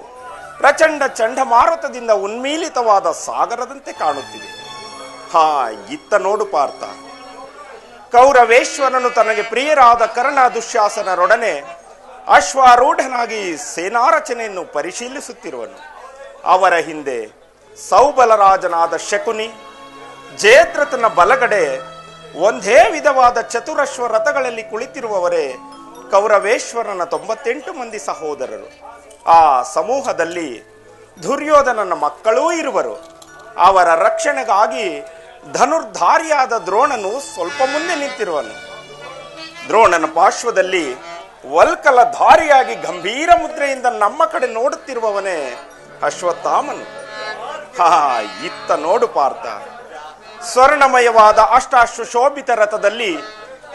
[SPEAKER 4] ಪ್ರಚಂಡ ಚಂಡಮಾರುತದಿಂದ ಉನ್ಮೀಲಿತವಾದ ಸಾಗರದಂತೆ ಕಾಣುತ್ತಿದೆ. ಹಾ, ಇತ್ತ ನೋಡು ಪಾರ್ಥ, ಕೌರವೇಶ್ವರನು ತನಗೆ ಪ್ರಿಯರಾದ ಕರ್ಣ ದುಶ್ಯಾಸನರೊಡನೆ ಅಶ್ವಾರೂಢನಾಗಿ ಸೇನಾರಚನೆಯನ್ನು ಪರಿಶೀಲಿಸುತ್ತಿರುವನು. ಅವರ ಹಿಂದೆ ಸೌಬಲರಾಜನಾದ ಶಕುನಿ, ಜಯದ್ರಥನ ಬಲಗಡೆ ಒಂದೇ ವಿಧವಾದ ಚತುರಶ್ವ ರಥಗಳಲ್ಲಿ ಕುಳಿತಿರುವವರೇ ಕೌರವೇಶ್ವರನ 98 ಮಂದಿ ಸಹೋದರರು. ಆ ಸಮೂಹದಲ್ಲಿ ದುರ್ಯೋಧನನ ಮಕ್ಕಳೂ ಇರುವರು. ಅವರ ರಕ್ಷಣೆಗಾಗಿ ಧನುರ್ಧಾರಿಯಾದ ದ್ರೋಣನು ಸ್ವಲ್ಪ ಮುಂದೆ ನಿಂತಿರುವನು. ದ್ರೋಣನ ಪಾರ್ಶ್ವದಲ್ಲಿ ವಲ್ಕಲಧಾರಿಯಾಗಿ ಗಂಭೀರ ಮುದ್ರೆಯಿಂದ ನಮ್ಮ ಕಡೆ ನೋಡುತ್ತಿರುವವನೇ ಅಶ್ವತ್ಥಾಮನು. ಹಾ, ಇತ್ತ ನೋಡು ಪಾರ್ಥ, ಸ್ವರ್ಣಮಯವಾದ ಅಷ್ಟಾಶ್ವ ಶೋಭಿತ ರಥದಲ್ಲಿ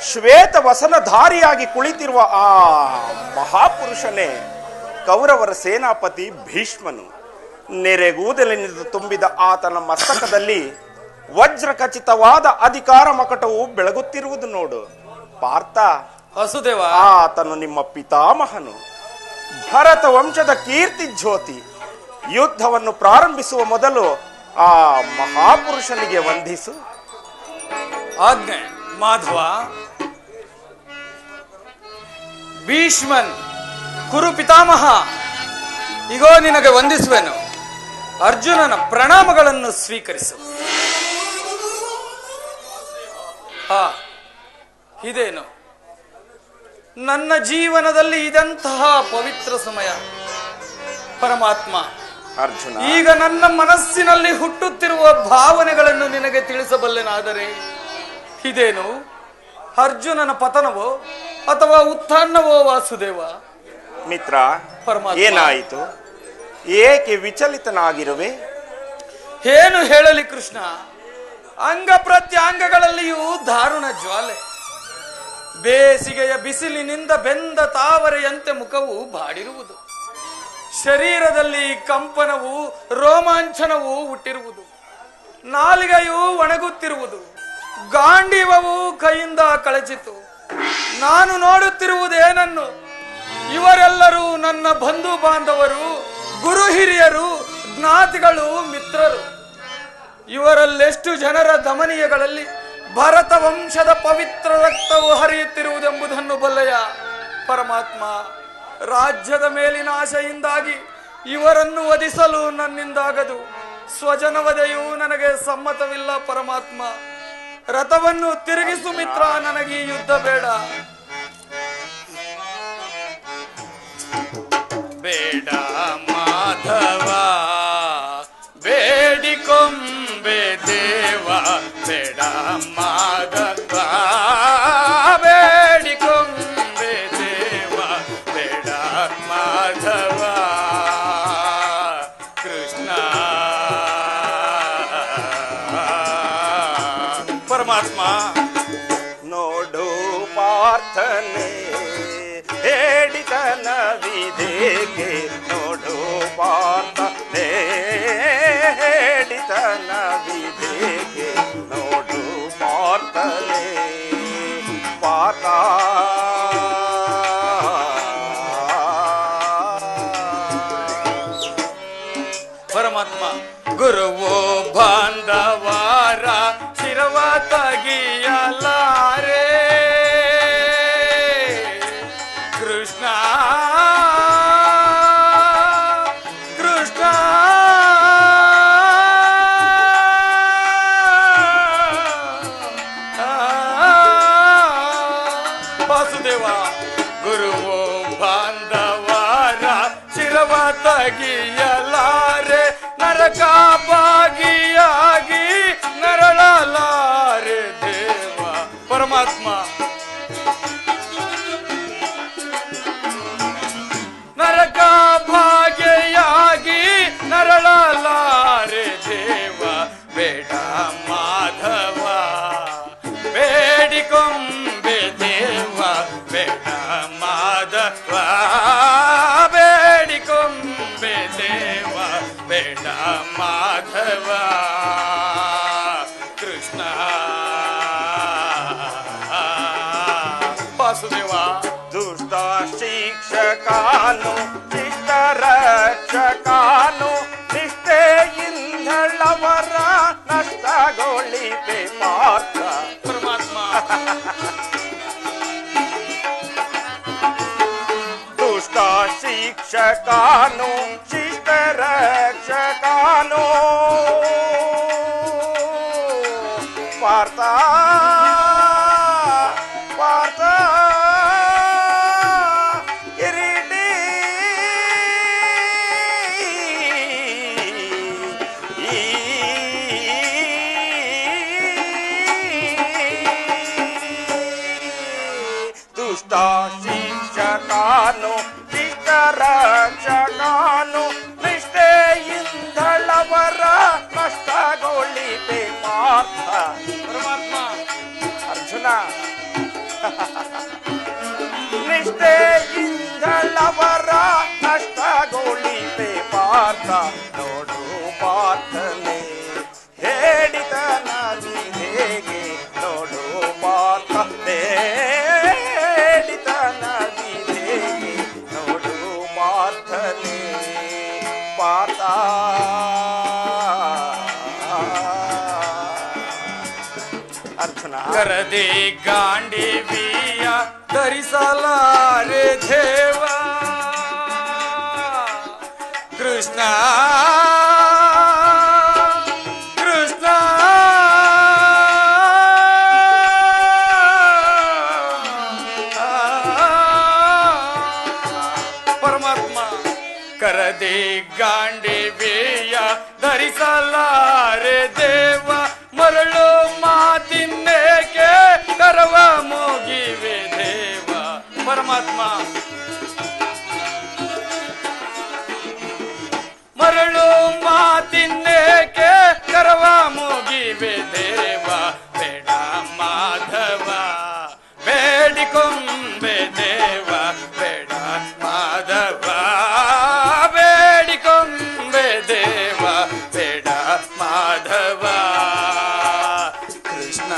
[SPEAKER 4] ಶ್ವೇತ ವಸನಧಾರಿಯಾಗಿ ಕುಳಿತಿರುವ ಆ ಮಹಾಪುರುಷನೇ ಕೌರವರ ಸೇನಾಪತಿ ಭೀಷ್ಮನು. ನೆರೆಗೂದಲಿನಿಂದ ತುಂಬಿದ ಆತನ ಮಸ್ತಕದಲ್ಲಿ ವಜ್ರ ಖಚಿತವಾದ ಅಧಿಕಾರ ಮಕಟವು ಬೆಳಗುತ್ತಿರುವುದು ನೋಡು ಪಾರ್ಥ.
[SPEAKER 3] ವಾಸುದೇವ,
[SPEAKER 4] ಆತನು ನಿಮ್ಮ ಪಿತಾಮಹನು, ಭರತ ವಂಶದ ಕೀರ್ತಿ ಜ್ಯೋತಿ. ಯುದ್ಧವನ್ನು ಪ್ರಾರಂಭಿಸುವ ಮೊದಲು ಆ ಮಹಾಪುರುಷನಿಗೆ ವಂದಿಸು.
[SPEAKER 3] ಆಜ್ಞೆ ಮಾಧವ. ಭೀಷ್ಮನ್, ಕುರು ಪಿತಾಮಹ, ಇಗೋ ನಿನಗೆ ವಂದಿಸುವೆನು. ಅರ್ಜುನನ ಪ್ರಣಾಮಗಳನ್ನು ಸ್ವೀಕರಿಸು. ಹಾ, ಇದೇನು ನನ್ನ ಜೀವನದಲ್ಲಿ ಇದಂತಹ ಪವಿತ್ರ ಸಮಯ. ಪರಮಾತ್ಮ,
[SPEAKER 4] ಅರ್ಜುನ,
[SPEAKER 3] ಈಗ ನನ್ನ ಮನಸ್ಸಿನಲ್ಲಿ ಹುಟ್ಟುತ್ತಿರುವ ಭಾವನೆಗಳನ್ನು ನಿನಗೆ ತಿಳಿಸಬಲ್ಲೆನಾದರೆ ಇದೇನು ಅರ್ಜುನನ ಪತನವೋ ಅಥವಾ ಉತ್ಥಾನವೋ ವಾಸುದೇವ?
[SPEAKER 4] ಮಿತ್ರ,
[SPEAKER 3] ಪರಮಾತ್ಮ,
[SPEAKER 4] ಏನಾಯಿತು? ಏಕೆ ವಿಚಲಿತನಾಗಿರುವೆ?
[SPEAKER 3] ಏನು ಹೇಳಲಿ ಕೃಷ್ಣ, ಅಂಗ ಪ್ರತ್ಯಾಂಗಗಳಲ್ಲಿಯೂ ದಾರುಣ ಜ್ವಾಲೆ. ಬೇಸಿಗೆಯ ಬಿಸಿಲಿನಿಂದ ಬೆಂದ ತಾವರೆಯಂತೆ ಮುಖವು ಬಾಡಿರುವುದು. ಶರೀರದಲ್ಲಿ ಕಂಪನವು, ರೋಮಾಂಚನವು ಹುಟ್ಟಿರುವುದು. ನಾಲಿಗೆಯು ಒಣಗುತ್ತಿರುವುದು. ಗಾಂಡೀವವು ಕೈಯಿಂದ ಕಳಚಿತು. ನಾನು ನೋಡುತ್ತಿರುವುದೇನನ್ನು? ಇವರೆಲ್ಲರೂ ನನ್ನ ಬಂಧು ಬಾಂಧವರು, ಗುರು ಹಿರಿಯರು, ಜ್ಞಾತಿಗಳು, ಮಿತ್ರರು. ಇವರಲ್ಲೆಷ್ಟು ಜನರ ಧಮನಿಯಗಳಲ್ಲಿ ಭರತ ವಂಶದ ಪವಿತ್ರ ರಕ್ತವು ಹರಿಯುತ್ತಿರುವುದೆಂಬುದನ್ನು ಬಲ್ಲೆಯ? ಪರಮಾತ್ಮ, ರಾಜ್ಯದ ಮೇಲಿನ ಆಶೆಯಿಂದಾಗಿ ಇವರನ್ನು ವಧಿಸಲು ನನ್ನಿಂದಾಗದು. ಸ್ವಜನವಧೆಯೂ ನನಗೆ ಸಮ್ಮತವಿಲ್ಲ. ಪರಮಾತ್ಮ, ರಥವನ್ನು ತಿರುಗಿಸು ಮಿತ್ರ, ನನಗೆ ಯುದ್ಧ ಬೇಡ. ಬೇಡ ಮಾಧವ, ಬೇಡಿಕೊಂಬೆ ದೇವ. ಬೇಡ ಮಾಧವ, ಬೇಡಿಕೊಂಬೆ ದೇವ. ಬೇಡ ಮಾಧವ, ಕೃಷ್ಣ. ಪರಮಾತ್ಮ,
[SPEAKER 4] ನೋಡು ಪಾರ್ಥನೆ ಹೇಳಿದನ ವಿಧೇಗೆ. ನೋಡು ಪಾರ್ಥನೆ ಹೇಳಿದನ ವಿಧೇಗೆ. ನೋಡು ಪಾರ್ಥನೆ ಪಾರ್ಥನೆ ಪಾರ್ಥ
[SPEAKER 3] ಪರಮಾತ್ಮ ಗುರುವೋ ಬಾಂಧವಾರ ಶಿರವ ತಗಿಯಲಾರೆ ಕೃಷ್ಣ ಕೃಷ್ಣ ವಾಸುದೇವ ಗುರುವೋ ಬಾಂಧವಾರ ಶಿರವ ತಗಿಯಲಾರೆ ನರಕ ಭಾಗಿಯಾಗಿ ನರಳಲಾರೆ ದೇವ ಪರಮಾತ್ಮ ನರಕ ಭಾಗಿಯಾಗಿ ನರಳಲಾರೆ ದೇವ ಬೇಡ ಮಾಧವ ಬೇಡಿಕೊಂಬೆ ದೇವ ಬೇಡ ಮಾಧವ ಬೇಡಿಕೊಂಬೆ ದೇವ ಬೇಡ ಮಾಧವ ಕೃಷ್ಣ ವಾಸುದೇವ
[SPEAKER 4] ದುಷ್ಟ ಶಿಕ್ಷಕಾನು ಶಿಷ್ಟ ರಕ್ಷಕಾನು ನಿಷ್ಠೆಯಿಂದಳವರ ನಷ್ಟಗೊಳಿಪೆ ಪಾರ್ಥ
[SPEAKER 3] ಪರಮಾತ್ಮ
[SPEAKER 4] ದುಷ್ಟ ಶಿಕ್ಷಕಾನು ಶಿಷ್ಟ ರಕ್ಷಕಾನು ಪಾರ್ಥ ಪಾರ್ಥ ಕಿರೀಟಿ ದುಷ್ಟ ಶಿಕ್ಷಕಾನು ಶಿಷ್ಟ ರಕ್ಷಕಾನು ನಿಷ್ಠೆಯಿಂದಳವರ ನಷ್ಟಗೊಳಿಪೆ ಪಾರ್ಥ
[SPEAKER 3] ಪರಮಾತ್ಮ
[SPEAKER 4] ಅರ್ಜುನ ನಿಷ್ಠೆಯಿಂದಳವರ ನಷ್ಟಗೊಳಿಪೆ ಪಾರ್ಥ ನೋಡು ಪಾರ್ಥನೆ ಹೇಳಿದನ ಹೇಗೆ ನೋಡು ಪಾರ್ಥ ಹೇಳಿದನ ಹೇಗೆ ನೋಡು ಪಾರ್ಥನೆ ಪಾರ್ಥ ಅರ್ಜುನ
[SPEAKER 3] ಕರದೆ ಗಾಂಡಿವಿಯ ಧರಿಸಲಾರೆ ದೇವ ಕೃಷ್ಣ ಕೃಷ್ಣ ಪರಮಾತ್ಮ ಕರದೆ ಗಾಂಡಿವಿಯ ಧರಿಸಲಾರೆ ದೇವ ಮರಳು ಮಾತಿನ್ನೇಕೆ ಕರವ ಮುಗಿವೆ ದೇವ ಪರಮಾತ್ಮ ಮರಳು ಮಾತಿನ್ನೇಕೆ ಕರವ ಮುಗಿವೆ ದೇವ ಬೇಡ ಮಾಧವ ಬೇಡಿಕೊಂಬೆ ದೇವ ಬೇಡ ಮಾಧವ ಬೇಡಿಕೊಂಬೆ ದೇವ ಬೇಡ ಮಾಧವ ಕೃಷ್ಣ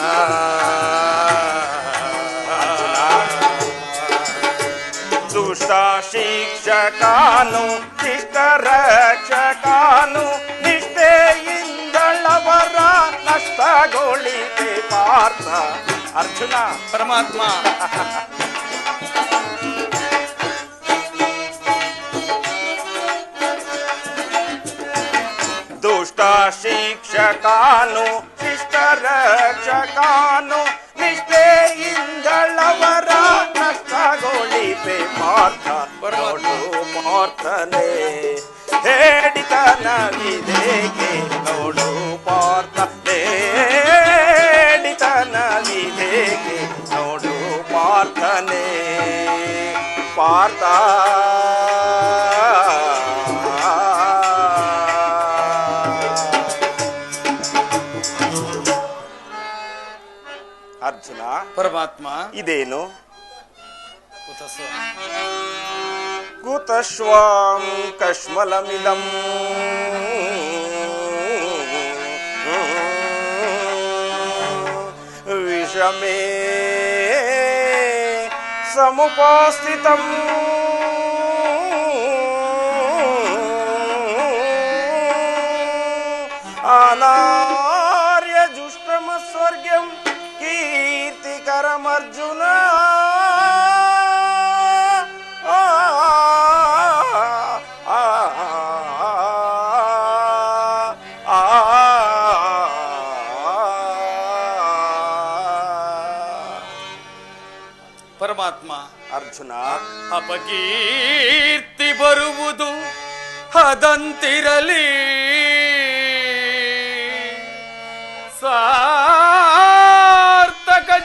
[SPEAKER 4] ದುಷ್ಟ ಶಿಕ್ಷಕಾನು ಶಿಷ್ಟ ರಕ್ಷಕಾನು ನಿಷ್ಠೆಯಿಂದಳವರ ನಷ್ಟಗೊಳಿಪೆ ಪಾರ್ಥ ಅರ್ಜುನ
[SPEAKER 3] ಪರಮಾತ್ಮ
[SPEAKER 4] ದುಷ್ಟ ಶಿಕ್ಷಕಾನು ಶಿಷ್ಟ ರಕ್ಷಕಾನು ನಿಷ್ಠೆಯಿಂದಳವರ ನಷ್ಟಗೊಳಿಪೆ ಪಾರ್ಥ ನೋಡು ಪಾರ್ಥನೆ ಹೇಳಿದನ ವಿಧೇಗೆ ನೋಡು ಪಾರ್ಥ ಹೇಳಿದನ ವಿಧೇಗೆ ನೋಡು ಪಾರ್ಥನೆ ಪಾರ್ಥ ಅರ್ಜುನ
[SPEAKER 3] ಪರಮಾತ್ಮ
[SPEAKER 4] ಇದೇನು
[SPEAKER 3] ಕುತಸ್ವ
[SPEAKER 4] ಕುತಶ್ವಾಂ ಕಶ್ಮಲಮಿದಂ मे समुपस्थितम् अनार्य जुष्टम स्वर्गं कीर्तिकरमर्जुन
[SPEAKER 3] ಪರಮಾತ್ಮ,
[SPEAKER 4] ಅರ್ಜುನ,
[SPEAKER 3] ಅಪಕೀರ್ತಿ ಬರುವುದು ಅದಂತಿರಲಿ, ಸಾರ್ಥಕ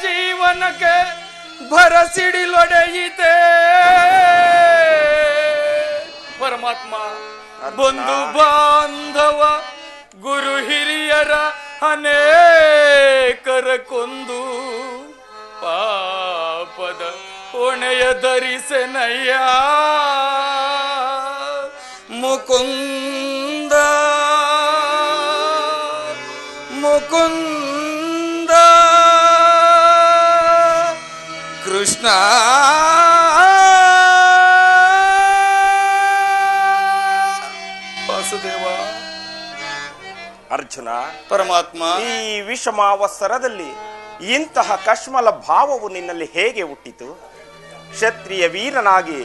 [SPEAKER 3] ಜೀವನಕ್ಕೆ ಭರಸಿಡಿಲೊಡೆಯಿತೆ. ಪರಮಾತ್ಮ, ಬಂಧು ಬಾಂಧವ ಗುರು ಹಿರಿಯರ ಅನೇಕರ ಕೊಂದು ಪಾಪದ ಹೊಣೆಯ ಧರಿಸೆನಯ್ಯ. ಮುಕುಂದ ಮುಕುಂದ ಕೃಷ್ಣ. ವಾಸುದೇವ.
[SPEAKER 4] ಅರ್ಜುನ,
[SPEAKER 3] ಪರಮಾತ್ಮ,
[SPEAKER 4] ಈ ವಿಷಮಾವಸರದಲ್ಲಿ ಇಂತಹ ಕಶ್ಮಲ ಭಾವವು ನಿನ್ನಲ್ಲಿ ಹೇಗೆ ಹುಟ್ಟಿತು? ಕ್ಷತ್ರಿಯ ವೀರನಾಗಿ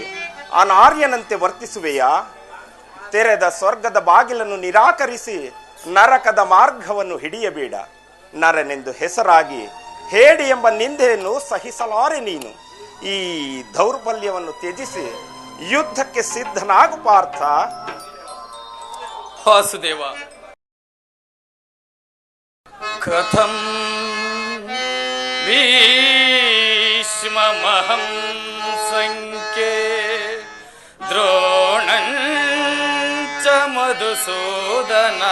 [SPEAKER 4] ಅನಾರ್ಯನಂತೆ ವರ್ತಿಸುವೆಯಾ? ತೆರೆದ ಸ್ವರ್ಗದ ಬಾಗಿಲನ್ನು ನಿರಾಕರಿಸಿ ನರಕದ ಮಾರ್ಗವನ್ನು ಹಿಡಿಯಬೇಡ. ನರನೆಂದು ಹೆಸರಾಗಿ ಹೇಡಿ ಎಂಬ ನಿಂದೆಯನ್ನು ಸಹಿಸಲಾರೆ ನೀನು. ಈ ದೌರ್ಬಲ್ಯವನ್ನು ತ್ಯಜಿಸಿ ಯುದ್ಧಕ್ಕೆ ಸಿದ್ಧನಾಗು ಪಾರ್ಥ.
[SPEAKER 3] ವಾಸುದೇವ. ಕಥಂ ಭೀಷ್ಮಮಹಂ ಸಂಖ್ಯೆ ದ್ರೋಣಂಚ ಮಧುಸೂದನ.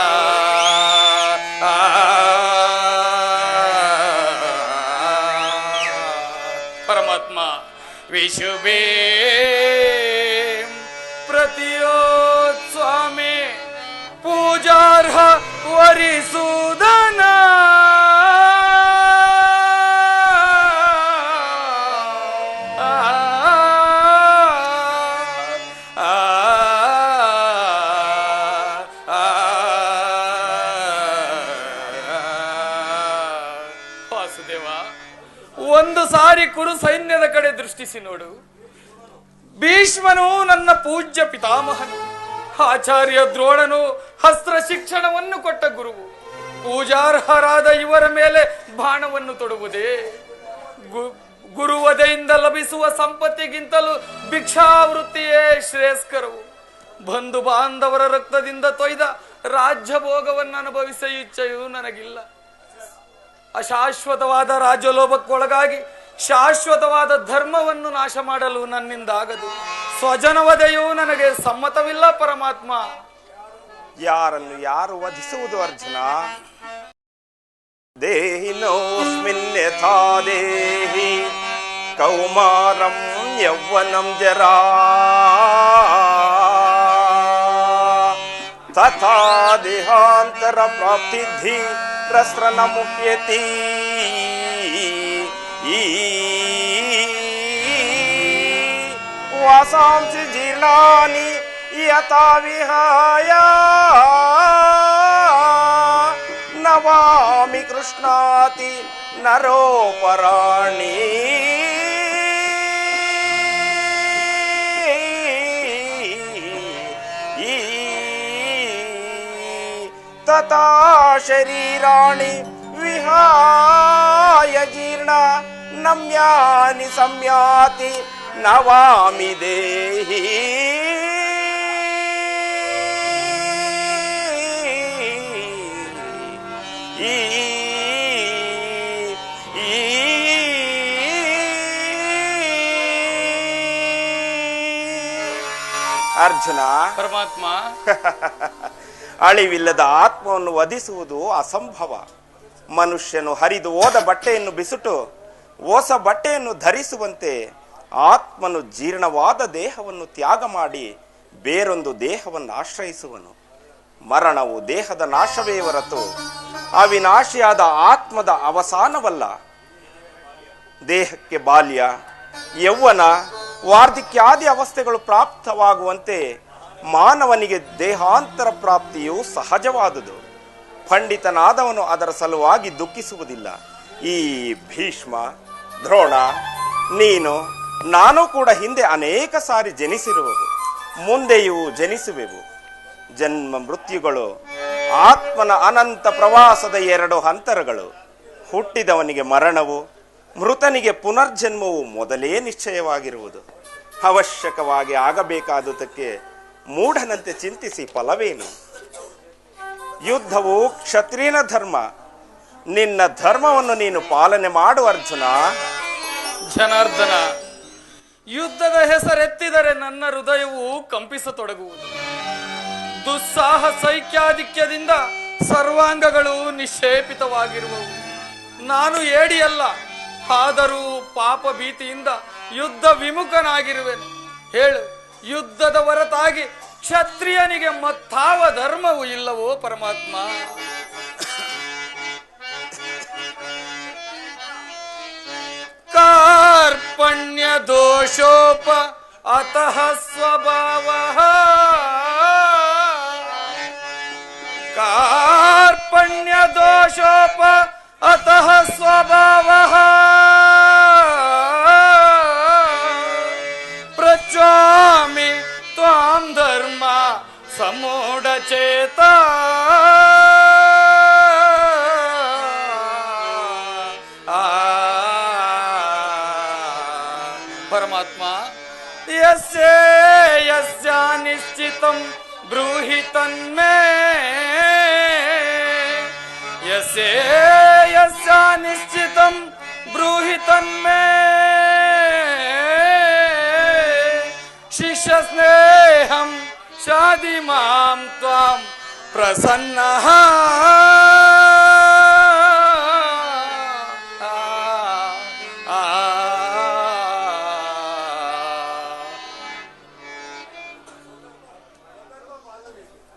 [SPEAKER 3] ಪರಮಾತ್ಮ, ವಿಶುಭೇ ಪ್ರತಿಯೋತ್ಸ್ವಾಮಿ ಪೂಜಾರ್ಹ ವರಿಸೂದನ. ಒಂದು ಸಾರಿ ಕುರು ಸೈನ್ಯದ ಕಡೆ ದೃಷ್ಟಿಸಿ ನೋಡು. ಭೀಷ್ಮನು ನನ್ನ ಪೂಜ್ಯ ಪಿತಾಮಹನು, ಆಚಾರ್ಯ ದ್ರೋಣನು ಅಸ್ತ್ರ ಶಿಕ್ಷಣವನ್ನು ಕೊಟ್ಟ ಗುರುವು. ಪೂಜಾರ್ಹರಾದ ಇವರ ಮೇಲೆ ಬಾಣವನ್ನು ತೊಡುವುದೇ? ಗುರುವದೆಯಿಂದ ಲಭಿಸುವ ಸಂಪತ್ತಿಗಿಂತಲೂ ಭಿಕ್ಷಾವೃತ್ತಿಯೇ ಶ್ರೇಷ್ಠಕರವು. ಬಂಧು ಬಾಂಧವರ ರಕ್ತದಿಂದ ತೊಯ್ದ ರಾಜ್ಯ ಭೋಗವನ್ನು ಅನುಭವಿಸುವ ಇಚ್ಛೆಯೂ ನನಗಿಲ್ಲ. ಅಶಾಶ್ವತವಾದ ರಾಜ್ಯಲೋಭಕ್ಕೊಳಗಾಗಿ ಶಾಶ್ವತವಾದ ಧರ್ಮವನ್ನು ನಾಶ ಮಾಡಲು ನನ್ನಿಂದ ಆಗದು. ಸ್ವಜನವಧೆಯೂ ನನಗೆ ಸಮ್ಮತವಿಲ್ಲ. ಪರಮಾತ್ಮ,
[SPEAKER 4] ಯಾರನ್ನು ಯಾರು ವಧಿಸುವುದು ಅರ್ಜುನ? ದೇಹಿನೋಸ್ಮಿನ್ ಯಥಾ ದೇಹಿ ಕೌಮಾರಂ ಯೌವನಂ ಜರಾ ತಥಾ ದೇಹಾಂತರ ಪ್ರಾಪ್ತಿಧಿ ಪ್ರಸ್ರನ ಮುಖ್ಯತಿ. ವಾಸಾಂಸಿ ಜೀರ್ಣಾನಿ ಯಥಾ ವಿಹಾಯ ನವಾಮಿ ಕೃಷ್ಣಾತಿ ನರೋಪರಾಣಿ. ತಥಾ ಶರೀರಾಣಿ ವಿಹಾಯ ಜೀರ್ಣ ನಮ್ಯಾನಿ ಸಂಯಾತಿ ನವಾಮಿ ದೇಹಿ. ಅರ್ಜುನ,
[SPEAKER 3] ಪರಮಾತ್ಮ,
[SPEAKER 4] ಅಳಿವಿಲ್ಲದ ಆತ್ಮವನ್ನು ವಧಿಸುವುದು ಅಸಂಭವ. ಮನುಷ್ಯನು ಹರಿದು ಹೋದ ಬಟ್ಟೆಯನ್ನು ಬಿಸುಟು ಹೊಸ ಬಟ್ಟೆಯನ್ನು ಧರಿಸುವಂತೆ ಆತ್ಮನು ಜೀರ್ಣವಾದ ದೇಹವನ್ನು ತ್ಯಾಗ ಮಾಡಿ ಬೇರೊಂದು ದೇಹವನ್ನು ಆಶ್ರಯಿಸುವನು. ಮರಣವು ದೇಹದ ನಾಶವೇ ಹೊರತು ಅವಿನಾಶಿಯಾದ ಆತ್ಮದ ಅವಸಾನವಲ್ಲ. ದೇಹಕ್ಕೆ ಬಾಲ್ಯ, ಯೌವನ, ವಾರ್ಧಕ್ಯಾದಿ ಅವಸ್ಥೆಗಳು ಪ್ರಾಪ್ತವಾಗುವಂತೆ ಮಾನವನಿಗೆ ದೇಹಾಂತರ ಪ್ರಾಪ್ತಿಯು ಸಹಜವಾದುದು. ಪಂಡಿತನಾದವನು ಅದರ ಸಲುವಾಗಿ ದುಃಖಿಸುವುದಿಲ್ಲ. ಈ ಭೀಷ್ಮ, ದ್ರೋಣ, ನೀನು, ನಾನು ಕೂಡ ಹಿಂದೆ ಅನೇಕ ಸಾರಿ ಜನಿಸಿರುವೆವು, ಮುಂದೆಯೂ ಜನಿಸುವೆವು. ಜನ್ಮ ಮೃತ್ಯುಗಳು ಆತ್ಮನ ಅನಂತ ಪ್ರವಾಸದ 2 ಹಂತರಗಳು. ಹುಟ್ಟಿದವನಿಗೆ ಮರಣವು, ಮೃತನಿಗೆ ಪುನರ್ಜನ್ಮವು ಮೊದಲೇ ನಿಶ್ಚಯವಾಗಿರುವುದು. ಅವಶ್ಯಕವಾಗಿ ಆಗಬೇಕಾದುದಕ್ಕೆ ಮೂಢನಂತೆ ಚಿಂತಿಸಿ ಫಲವೇನು? ಯುದ್ಧವು ಕ್ಷತ್ರಿಯನ ಧರ್ಮ. ನಿನ್ನ ಧರ್ಮವನ್ನು ನೀನು ಪಾಲನೆ ಮಾಡು ಅರ್ಜುನ.
[SPEAKER 3] ಜನಾರ್ದನ, ಯುದ್ಧದ ಹೆಸರೆತ್ತಿದರೆ ನನ್ನ ಹೃದಯವು ಕಂಪಿಸತೊಡಗುವುದು. ದುಸ್ಸಾಹ ಸೈಕ್ಯಾಧಿಕ್ಯದಿಂದ ಸರ್ವಾಂಗಗಳು ನಿಕ್ಷೇಪಿತವಾಗಿರುವವು. ನಾನು ಏಡಿಯಲ್ಲ, ಆದರೂ ಪಾಪ ಭೀತಿಯಿಂದ ಯುದ್ಧ ವಿಮುಖನಾಗಿರುವೆನು. ಹೇಳು, ಯುದ್ಧದ ಹೊರತಾಗಿ ಕ್ಷತ್ರಿಯನಿಗೆ ಮತ್ತಾವ ಧರ್ಮವೂ ಇಲ್ಲವೋ ಪರಮಾತ್ಮ? ಕಾರ್ಪಣ್ಯ ದೋಷೋಪ ಅತಃ ಸ್ವಭಾವಃ, ಕಾರ್ಪಣ್ಯ ದೋಷೋಪ ಅತಃ ಸ್ವಭಾವಃ, ಪ್ರಚ್ಛಾಮಿ ತ್ವಾಂ ಧರ್ಮ ಸಮೂಢಚೇತ. ಪರಮಾತ್ಮ, ಯಸ್ಯ ಯಸ್ಯ ನಿಶ್ಚಿತಂ ಬ್ರೂಹಿ ತನ್ಮೇ, ಯಸ್ಯ ಯಸ್ಯ ನಿಶ್ಚಿತಂ ಬ್ರೂಹಿ ತನ್ಮೇ, ಶಿಷ್ಯ ಸ್ನೇಹಂ ಶಾದಿ ಮಾಂ ತ್ವಾಂ ಪ್ರಸನ್ನಃ.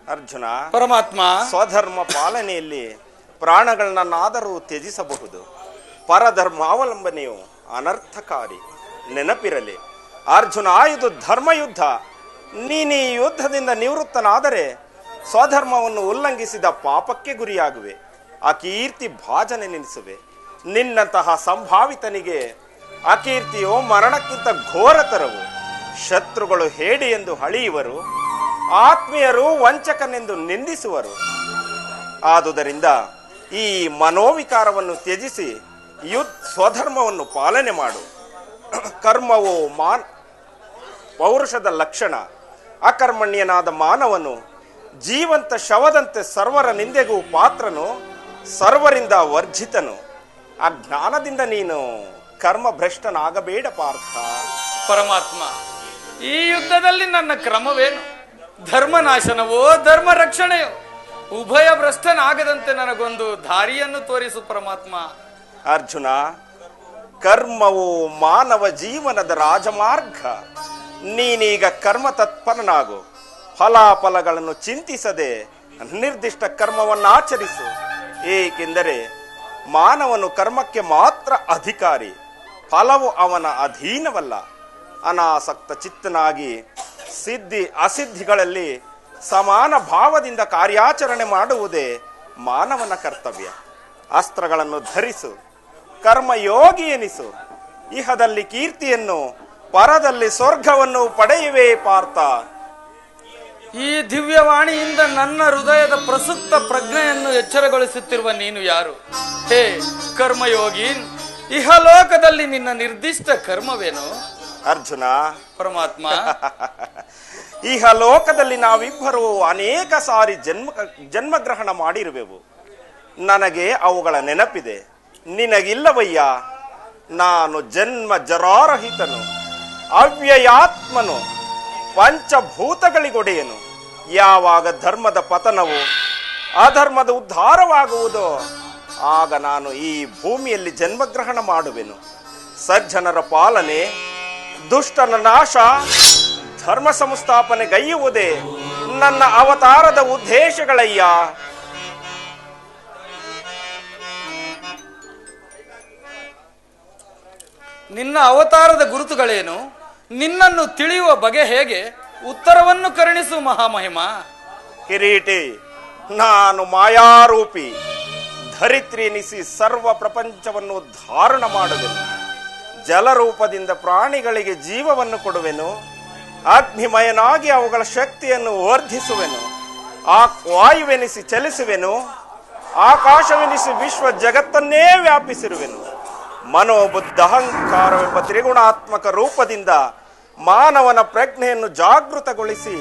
[SPEAKER 4] ಅರ್ಜುನ,
[SPEAKER 3] ಪರಮಾತ್ಮ,
[SPEAKER 4] ಸ್ವಧರ್ಮ ಪಾಲನೆಯಲ್ಲಿ ಪ್ರಾಣಗಳನ್ನಾದರೂ ತ್ಯಜಿಸಬಹುದು. ಪರಧರ್ಮಾವಲಂಬನೆಯು ಅನರ್ಥಕಾರಿ. ನೆನಪಿರಲಿ ಅರ್ಜುನ, ಇದು ಧರ್ಮಯುದ್ಧ. ನೀನು ಈ ಯುದ್ಧದಿಂದ ನಿವೃತ್ತನಾದರೆ ಸ್ವಧರ್ಮವನ್ನು ಉಲ್ಲಂಘಿಸಿದ ಪಾಪಕ್ಕೆ ಗುರಿಯಾಗುವೆ, ಅಕೀರ್ತಿ ಭಾಜನೆ ನೆನೆಸುವೆ. ನಿನ್ನಂತಹ ಸಂಭಾವಿತನಿಗೆ ಅಕೀರ್ತಿಯೋ ಮರಣಕ್ಕಿಂತ ಘೋರತರವು. ಶತ್ರುಗಳು ಹೇಡಿ ಎಂದು ಹಳಿಯುವರು, ಆತ್ಮೀಯರು ವಂಚಕನೆಂದು ನಿಂದಿಸುವರು. ಆದುದರಿಂದ ಈ ಮನೋವಿಕಾರವನ್ನು ತ್ಯಜಿಸಿ ಸ್ವಧರ್ಮವನ್ನು ಪಾಲನೆ ಮಾಡು. ಕರ್ಮವು ಪೌರುಷದ ಲಕ್ಷಣ. ಅಕರ್ಮಣ್ಯನಾದ ಮಾನವನು ಜೀವಂತ ಶವದಂತೆ ಸರ್ವರ ನಿಂದೆಗೂ ಪಾತ್ರನು, ಸರ್ವರಿಂದ ವರ್ಜಿತನು. ಅಜ್ಞಾನದಿಂದ ನೀನು ಕರ್ಮ ಭ್ರಷ್ಟನಾಗಬೇಡ ಪಾರ್ಥ.
[SPEAKER 3] ಪರಮಾತ್ಮ, ಈ ಯುದ್ಧದಲ್ಲಿ ನನ್ನ ಕ್ರಮವೇನು? ಧರ್ಮನಾಶನವೋ ಧರ್ಮ ರಕ್ಷಣೆಯೋ? ಉಭಯ ಭ್ರಷ್ಟನಾಗದಂತೆ ನನಗೊಂದು ದಾರಿಯನ್ನು ತೋರಿಸು ಪರಮಾತ್ಮ.
[SPEAKER 4] ಅರ್ಜುನ, ಕರ್ಮವು ಮಾನವ ಜೀವನದ ರಾಜಮಾರ್ಗ. ನೀನೀಗ ಕರ್ಮ ತತ್ಪರನಾಗು. ಫಲಾಫಲಗಳನ್ನು ಚಿಂತಿಸದೆ ನಿರ್ದಿಷ್ಟ ಕರ್ಮವನ್ನು ಆಚರಿಸು. ಏಕೆಂದರೆ ಮಾನವನು ಕರ್ಮಕ್ಕೆ ಮಾತ್ರ ಅಧಿಕಾರಿ, ಫಲವು ಅವನ ಅಧೀನವಲ್ಲ. ಅನಾಸಕ್ತ ಚಿತ್ತನಾಗಿ ಸಿದ್ಧಿ ಅಸಿದ್ಧಿಗಳಲ್ಲಿ ಸಮಾನ ಭಾವದಿಂದ ಕಾರ್ಯಾಚರಣೆ ಮಾಡುವುದೇ ಮಾನವನ ಕರ್ತವ್ಯ. ಅಸ್ತ್ರಗಳನ್ನು ಧರಿಸು, ಕರ್ಮಯೋಗಿ ಎನಿಸು. ಇಹದಲ್ಲಿ ಕೀರ್ತಿಯನ್ನು, ಪರದಲ್ಲಿ ಸ್ವರ್ಗವನ್ನು ಪಡೆಯುವೆ ಪಾರ್ಥ.
[SPEAKER 3] ಈ ದಿವ್ಯವಾಣಿಯಿಂದ ನನ್ನ ಹೃದಯದ ಪ್ರಸುಪ್ತ ಪ್ರಜ್ಞೆಯನ್ನು ಎಚ್ಚರಗೊಳಿಸುತ್ತಿರುವ ನೀನು ಯಾರು? ಹೇ ಕರ್ಮಯೋಗಿ, ಇಹಲೋಕದಲ್ಲಿ ನಿನ್ನ ನಿರ್ದಿಷ್ಟ ಕರ್ಮವೇನು?
[SPEAKER 4] ಅರ್ಜುನ,
[SPEAKER 3] ಪರಮಾತ್ಮ,
[SPEAKER 4] ಇಹಲೋಕದಲ್ಲಿ ನಾವಿಬ್ಬರು ಅನೇಕ ಸಾರಿ ಜನ್ಮಗ್ರಹಣ ಮಾಡಿರುವೆವು. ನನಗೆ ಅವುಗಳ ನೆನಪಿದೆ, ನಿನಗಿಲ್ಲವಯ್ಯ. ನಾನು ಜನ್ಮ ಜರಾರಹಿತನು, ಅವ್ಯಯಾತ್ಮನು, ಪಂಚಭೂತಗಳಿಗೊಡೆಯನು. ಯಾವಾಗ ಧರ್ಮದ ಪತನವು ಅಧರ್ಮದ ಉದ್ಧಾರವಾಗುವುದೋ ಆಗ ನಾನು ಈ ಭೂಮಿಯಲ್ಲಿ ಜನ್ಮಗ್ರಹಣ ಮಾಡುವೆನು. ಸಜ್ಜನರ ಪಾಲನೆ, ದುಷ್ಟನ ನಾಶ, ಧರ್ಮ ಸಂಸ್ಥಾಪನೆಗೈಯುವುದೇ ನನ್ನ ಅವತಾರದ ಉದ್ದೇಶಗಳಯ್ಯ.
[SPEAKER 3] ನಿನ್ನ ಅವತಾರದ ಗುರುತುಗಳೇನು? ನಿನ್ನನ್ನು ತಿಳಿಯುವ ಬಗೆ ಹೇಗೆ? ಉತ್ತರವನ್ನು ಕರುಣಿಸು ಮಹಾಮಹಿಮ.
[SPEAKER 4] ಕಿರೀಟಿ, ನಾನು ಮಾಯಾರೂಪಿ, ಧರಿತ್ರಿ ಎನಿಸಿ ಸರ್ವ ಪ್ರಪಂಚವನ್ನು ಧಾರಣ ಮಾಡುವೆನು. ಜಲರೂಪದಿಂದ ಪ್ರಾಣಿಗಳಿಗೆ ಜೀವವನ್ನು ಕೊಡುವೆನು. ಅಗ್ನಿಮಯನಾಗಿ ಅವುಗಳ ಶಕ್ತಿಯನ್ನು ವರ್ಧಿಸುವೆನು. ವಾಯುವೆನಿಸಿ ಚಲಿಸುವೆನು. ಆಕಾಶವೆನಿಸಿ ವಿಶ್ವ ಜಗತ್ತನ್ನೇ ವ್ಯಾಪಿಸಿರುವೆನು. ಮನೋಬುದ್ಧ ಅಹಂಕಾರವೆಂಬ ತ್ರಿಗುಣಾತ್ಮಕ ರೂಪದಿಂದ ಮಾನವನ ಪ್ರಜ್ಞೆಯನ್ನು ಜಾಗೃತಗೊಳಿಸಿ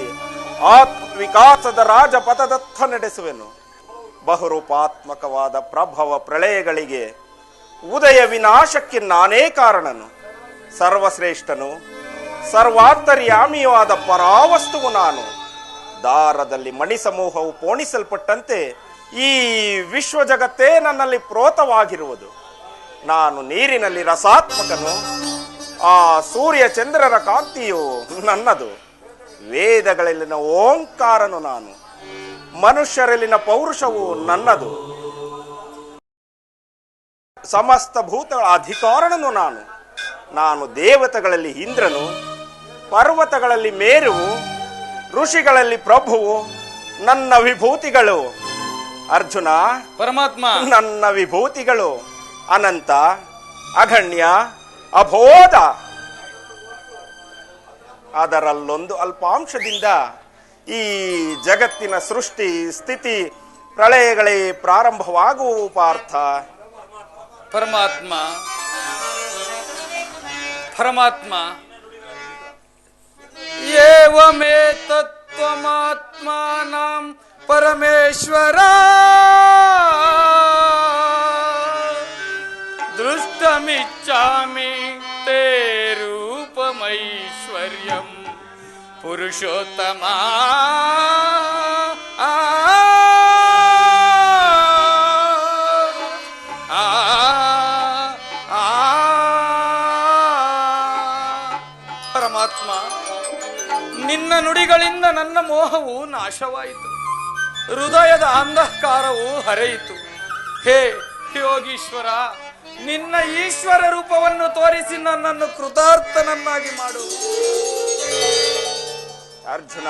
[SPEAKER 4] ವಿಕಾಸದ ರಾಜಪಥದತ್ತ ನಡೆಸುವೆನು. ಬಹುರೂಪಾತ್ಮಕವಾದ ಪ್ರಭವ ಪ್ರಳಯಗಳಿಗೆ ಉದಯ ವಿನಾಶಕ್ಕೆ ನಾನೇ ಕಾರಣನು. ಸರ್ವಶ್ರೇಷ್ಠನು, ಸರ್ವಾಂತರ್ಯಾಮಿಯೂ ಆದ ಪರಾವಸ್ತುವು ನಾನು. ದಾರದಲ್ಲಿ ಮಣಿ ಸಮೂಹವು ಪೋಣಿಸಲ್ಪಟ್ಟಂತೆ ಈ ವಿಶ್ವ ಜಗತ್ತೇ ನನ್ನಲ್ಲಿ ಪ್ರೋತವಾಗಿರುವುದು. ನಾನು ನೀರಿನಲ್ಲಿ ರಸಾತ್ಮಕನು. ಆ ಸೂರ್ಯ ಚಂದ್ರರ ಕಾಂತಿಯು ನನ್ನದು. ವೇದಗಳಲ್ಲಿನ ಓಂಕಾರನು ನಾನು. ಮನುಷ್ಯರಲ್ಲಿನ ಪೌರುಷವು ನನ್ನದು. ಸಮಸ್ತ ಭೂತಗಳ ಅಧಿಕಾರಣನು ನಾನು. ನಾನು ದೇವತೆಗಳಲ್ಲಿ ಇಂದ್ರನು, ಪರ್ವತಗಳಲ್ಲಿ ಮೇರುವು, ಋಷಿಗಳಲ್ಲಿ ಪ್ರಭುವು. ನನ್ನ ವಿಭೂತಿಗಳು ಅರ್ಜುನ,
[SPEAKER 3] ಪರಮಾತ್ಮ,
[SPEAKER 4] ನನ್ನ ವಿಭೂತಿಗಳು ಅನಂತ, ಅಗಣ್ಯ, ಅಬೋಧ. ಅದರಲ್ಲೊಂದು ಅಲ್ಪಾಂಶದಿಂದ ಈ ಜಗತ್ತಿನ ಸೃಷ್ಟಿ ಸ್ಥಿತಿ ಪ್ರಳಯಗಳೇ ಪ್ರಾರಂಭವಾಗುವು ಪಾರ್ಥ.
[SPEAKER 3] ಪರಮಾತ್ಮ, ಪರಮಾತ್ಮ, ಏವಮೇ ತತ್ವಮಾತ್ಮಾನಂ ಪರಮೇಶ್ವರ ದೃಷ್ಟಮಿಚ್ಛಾಮಿ ತೇ ರೂಪಮೈಶ್ವರ್ಯಂ ಪುರುಷೋತ್ತಮ. ಪರಮಾತ್ಮ, ನಿನ್ನ ನುಡಿಗಳಿಂದ ನನ್ನ ಮೋಹವು ನಾಶವಾಯಿತು. ಹೃದಯದ ಅಂಧಕಾರವು ಹರಿಯಿತು. ಹೇ ಯೋಗೀಶ್ವರ, ನಿನ್ನ ಈಶ್ವರ ರೂಪವನ್ನು ತೋರಿಸಿ ನನ್ನನ್ನು ಕೃತಾರ್ಥನನ್ನಾಗಿ ಮಾಡು.
[SPEAKER 4] ಅರ್ಜುನ,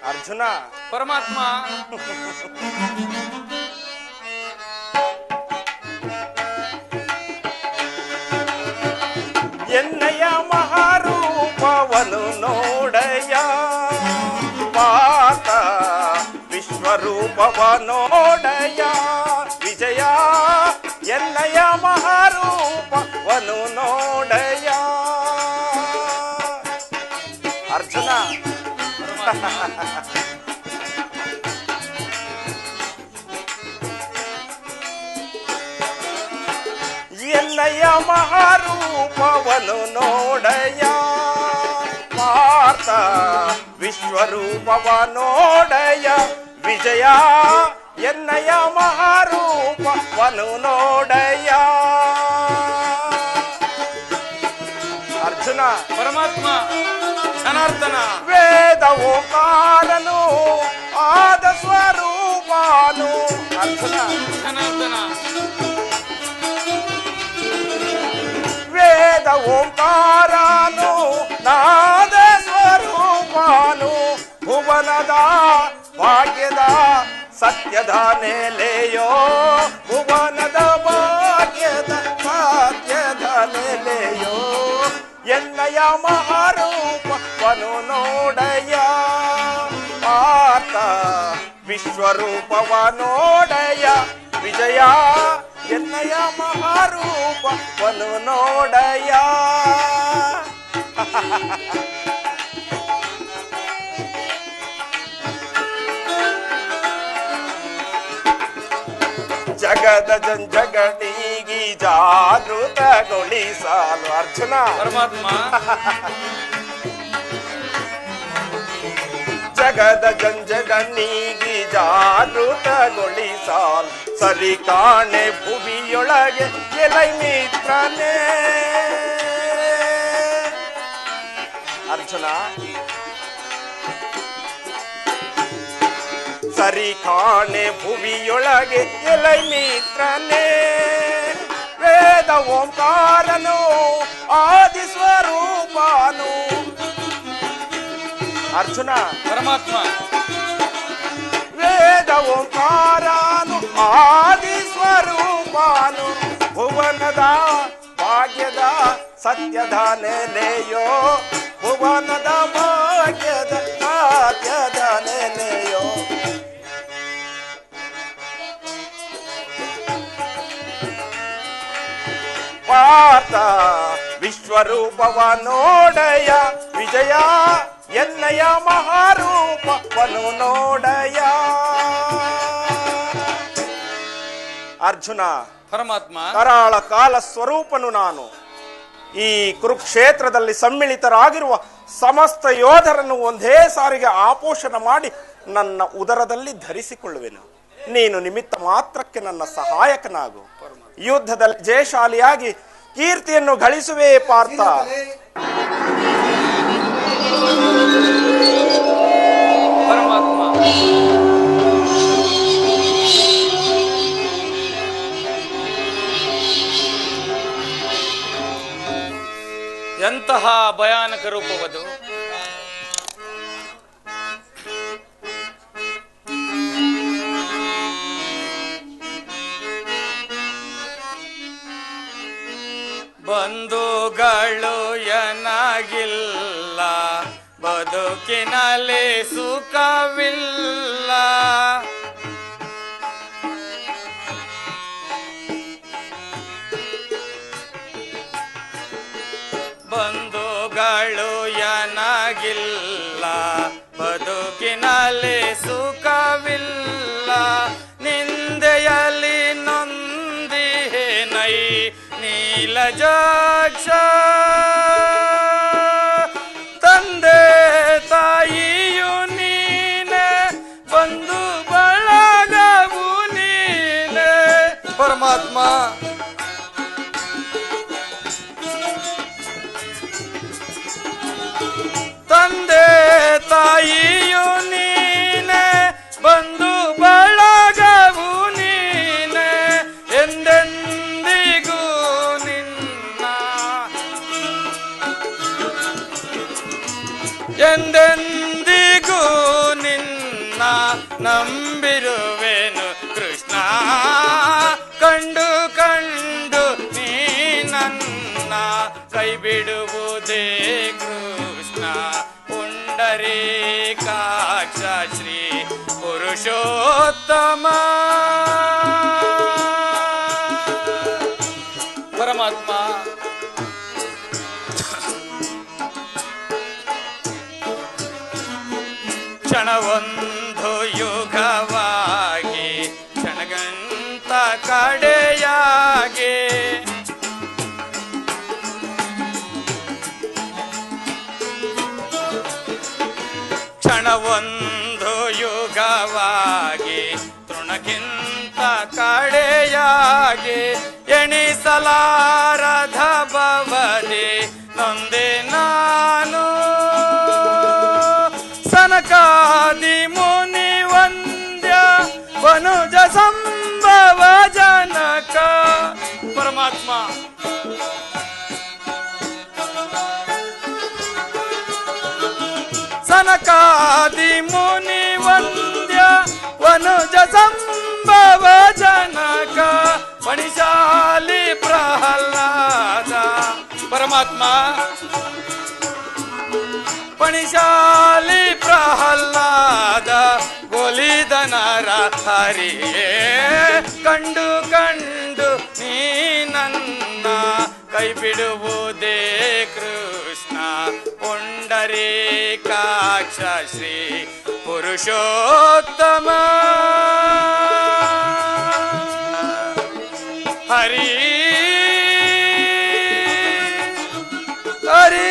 [SPEAKER 4] ಅರ್ಜುನ,
[SPEAKER 3] ಪರಮಾತ್ಮ,
[SPEAKER 4] ಎನ್ನಯ ಮಹಾರೂಪವನು ನೋಡಯ ಪಾತ, ವಿಶ್ವರೂಪವ ನೋಡಯ ವಿಜಯ. ಎನ್ನಯ ಮಹಾರೂಪವನು ನೋಡಯ. ಅರ್ಜುನ, ಎನ್ನಯ ಮಹಾರೂಪವನು ನೋಡಯ ಪಾರ್ಥ, ವಿಶ್ವರೂಪವ ನೋಡಯ ವಿಜಯ. ಎನ್ನಯ ಮಹಾರೂಪವನು ನೋಡಯ. ಅರ್ಜುನ,
[SPEAKER 3] ಪರಮಾತ್ಮ, ಜನಾರ್ದನ,
[SPEAKER 4] ವೇದ ಓಂಕಾರನು ಆದ ಸ್ವರೂಪಾನು. ಅರ್ಜುನ,
[SPEAKER 3] ಜನಾರ್ದನ,
[SPEAKER 4] ವೇದ ಓಂಕಾರನು ನಾದ ಸ್ವರೂಪಾನು. ಭುವನದ ಭಾಗ್ಯದ ಸತ್ಯದ ನೆಲೆಯೋ, ಭುವನದ ಭಾಗ್ಯದ ಸತ್ಯದ ನೆಲೆಯೋ. ಎನ್ನಯ ಮಹಾರೂಪವನು ನೋಡಯ ಪಾರ್ಥ, ವಿಶ್ವರೂಪವ ನೋಡಯ ವಿಜಯ. ಎನ್ನಯ ಮಹಾರೂಪವನು ನೋಡಯ. ಜಗದ ಜಂಜಗಣಿಗಿ ಜಾಗೃತಗೊಳಿಸಲು. ಅರ್ಜುನ,
[SPEAKER 3] ಪರಮಾತ್ಮ,
[SPEAKER 4] ಜಗದ ಜಂಜಗಣಿಗಿ ಜಾಗೃತಗೊಳಿಸಲು. ಸರಿ ಕಾಣೆ ಭುವಿಯೊಳಗೆ ಎಲೈ ಮಿತ್ರನೇ. ಅರ್ಜುನ, ಸರಿ ಕಾಣೆ ಭುವಿಯೊಳಗೆ ಎಲೈ ಮಿತ್ರನೇ. ವೇದ ಓಂಕಾರನು ಆದಿ ಸ್ವರೂಪನು. ಅರ್ಜುನ,
[SPEAKER 3] ಪರಮಾತ್ಮ,
[SPEAKER 4] ವೇದ ಓಂಕಾರನು ಆದಿ ಸ್ವರೂಪನು. ಭುವನದ ಭಾಗ್ಯದ ಸತ್ಯದ ನೆಲೆಯೋ, ಭುವನದ ಭಾಗ್ಯದ ಸತ್ಯದ ನೆಲೆಯೋ. ಪಾರ್ಥ ವಿಶ್ವರೂಪವ ನೋಡಯ ವಿಜಯ, ಎನ್ನಯ ಮಹಾರೂಪವನು ನೋಡಯ. ಅರ್ಜುನ,
[SPEAKER 3] ಪರಮಾತ್ಮ,
[SPEAKER 4] ಕರಾಳ ಕಾಲ ಸ್ವರೂಪನು ನಾನು. ಈ ಕುರುಕ್ಷೇತ್ರದಲ್ಲಿ ಸಮ್ಮಿಳಿತರಾಗಿರುವ ಸಮಸ್ತ ಯೋಧರನ್ನು ಒಂದೇ ಸಾರಿಗೆ ಆಪೋಷಣ ಮಾಡಿ ನನ್ನ ಉದರದಲ್ಲಿ ಧರಿಸಿಕೊಳ್ಳುವೆನು. ನೀನು ನಿಮಿತ್ತ ಮಾತ್ರಕ್ಕೆ ನನ್ನ ಸಹಾಯಕನಾಗು. ಯುದ್ಧದಲ್ಲಿ ಜಯಶಾಲಿಯಾಗಿ ಕೀರ್ತಿಯನ್ನು ಗಳಿಸುವೆ ಪಾರ್ಥ.
[SPEAKER 3] ಪರಮಾತ್ಮ, ಎಂತಹ ಭಯಾನಕ ರೂಪವದು. ಬಂಧುಗಳು ಏನಾಗಿಲ್ಲ, ಬದುಕಿನಲ್ಲಿ ಸುಖವಿಲ್ಲ. ಬಂಧುಗಳು ಏನಾಗಿಲ್ಲ, ಬದುಕಿನಲ್ಲಿ ಸುಖವಿಲ್ಲ. ನಿಂದೆಯಲ್ಲಿ ನೊಂದಿಹೇನೈ ನೀಲಜಾಕ್ಷ. ತಂದೆ ತಾಯಿಯು ನೀನೆ, ಬಂಧು ಬಳಗವು ನೀನೆ. ಪರಮಾತ್ಮ, ತಂದೆ ತಾಯಿಯು ನೀನೆ, ಬಂಧು ಬಳಗವು ನೀನೆ. ಎಂದೆಂದಿಗೂ ನಿನ್ನ, ಎಂದೆಂದಿಗೂ ನಿನ್ನ ನಂಬಿರುವೆನು ಕೃಷ್ಣ. ಕಂಡು ಕಂಡು ನೀ ನನ್ನ ಕೈ ಬಿಡುವುದೇ ಕೃಷ್ಣ. ಪುಂಡರೀಕಾಕ್ಷ ಶ್ರೀ ಪುರುಷೋತ್ತಮ. ಪರಮಾತ್ಮ, ಕ್ಷಣವೊಂದು ಯುಗವಾಗಿ, ಕ್ಷಣಗಂತ ಕಡೆಯಾಗಿ. ಕ್ಷಣವೊಂದು ಯುಗವಾಗಿ, ತೃಣಕ್ಕಿಂತ ಕಡೆಯಾಗಿ. ಎಣಿಸಲಾರದ ಭವದಿ ನೊಂದೆ ನಾನು. ಸನಕಾದಿ ಮುನಿ ವಂದ್ಯ ವನುಜ ಸಂಭವ ಜನಕ. ಪರಮಾತ್ಮ, ಸನಕಾದಿ ಮುನಿ ವಂದ್ಯ ವನುಜ ಸಂಭವ ಜನಕ. ಪಣಿಶಾಲಿ ಪ್ರಹ್ಲಾದ. ಪರಮಾತ್ಮ, ಪಣಿಶಾಲಿ ಪ್ರಹ್ಲಾದ. ಗೋಲಿದ ನರ ಹರಿಯೇ, ಕಂಡು ಕಂಡು ನೀ ನನ್ನ ಕೈ ಬಿಡುವುದೇ ಕೃಷ್ಣ. ಪುಂಡರೀಕಾಕ್ಷ ಶ್ರೀ ಪುರುಷೋತ್ತಮ. ಹರಿ ಹರಿ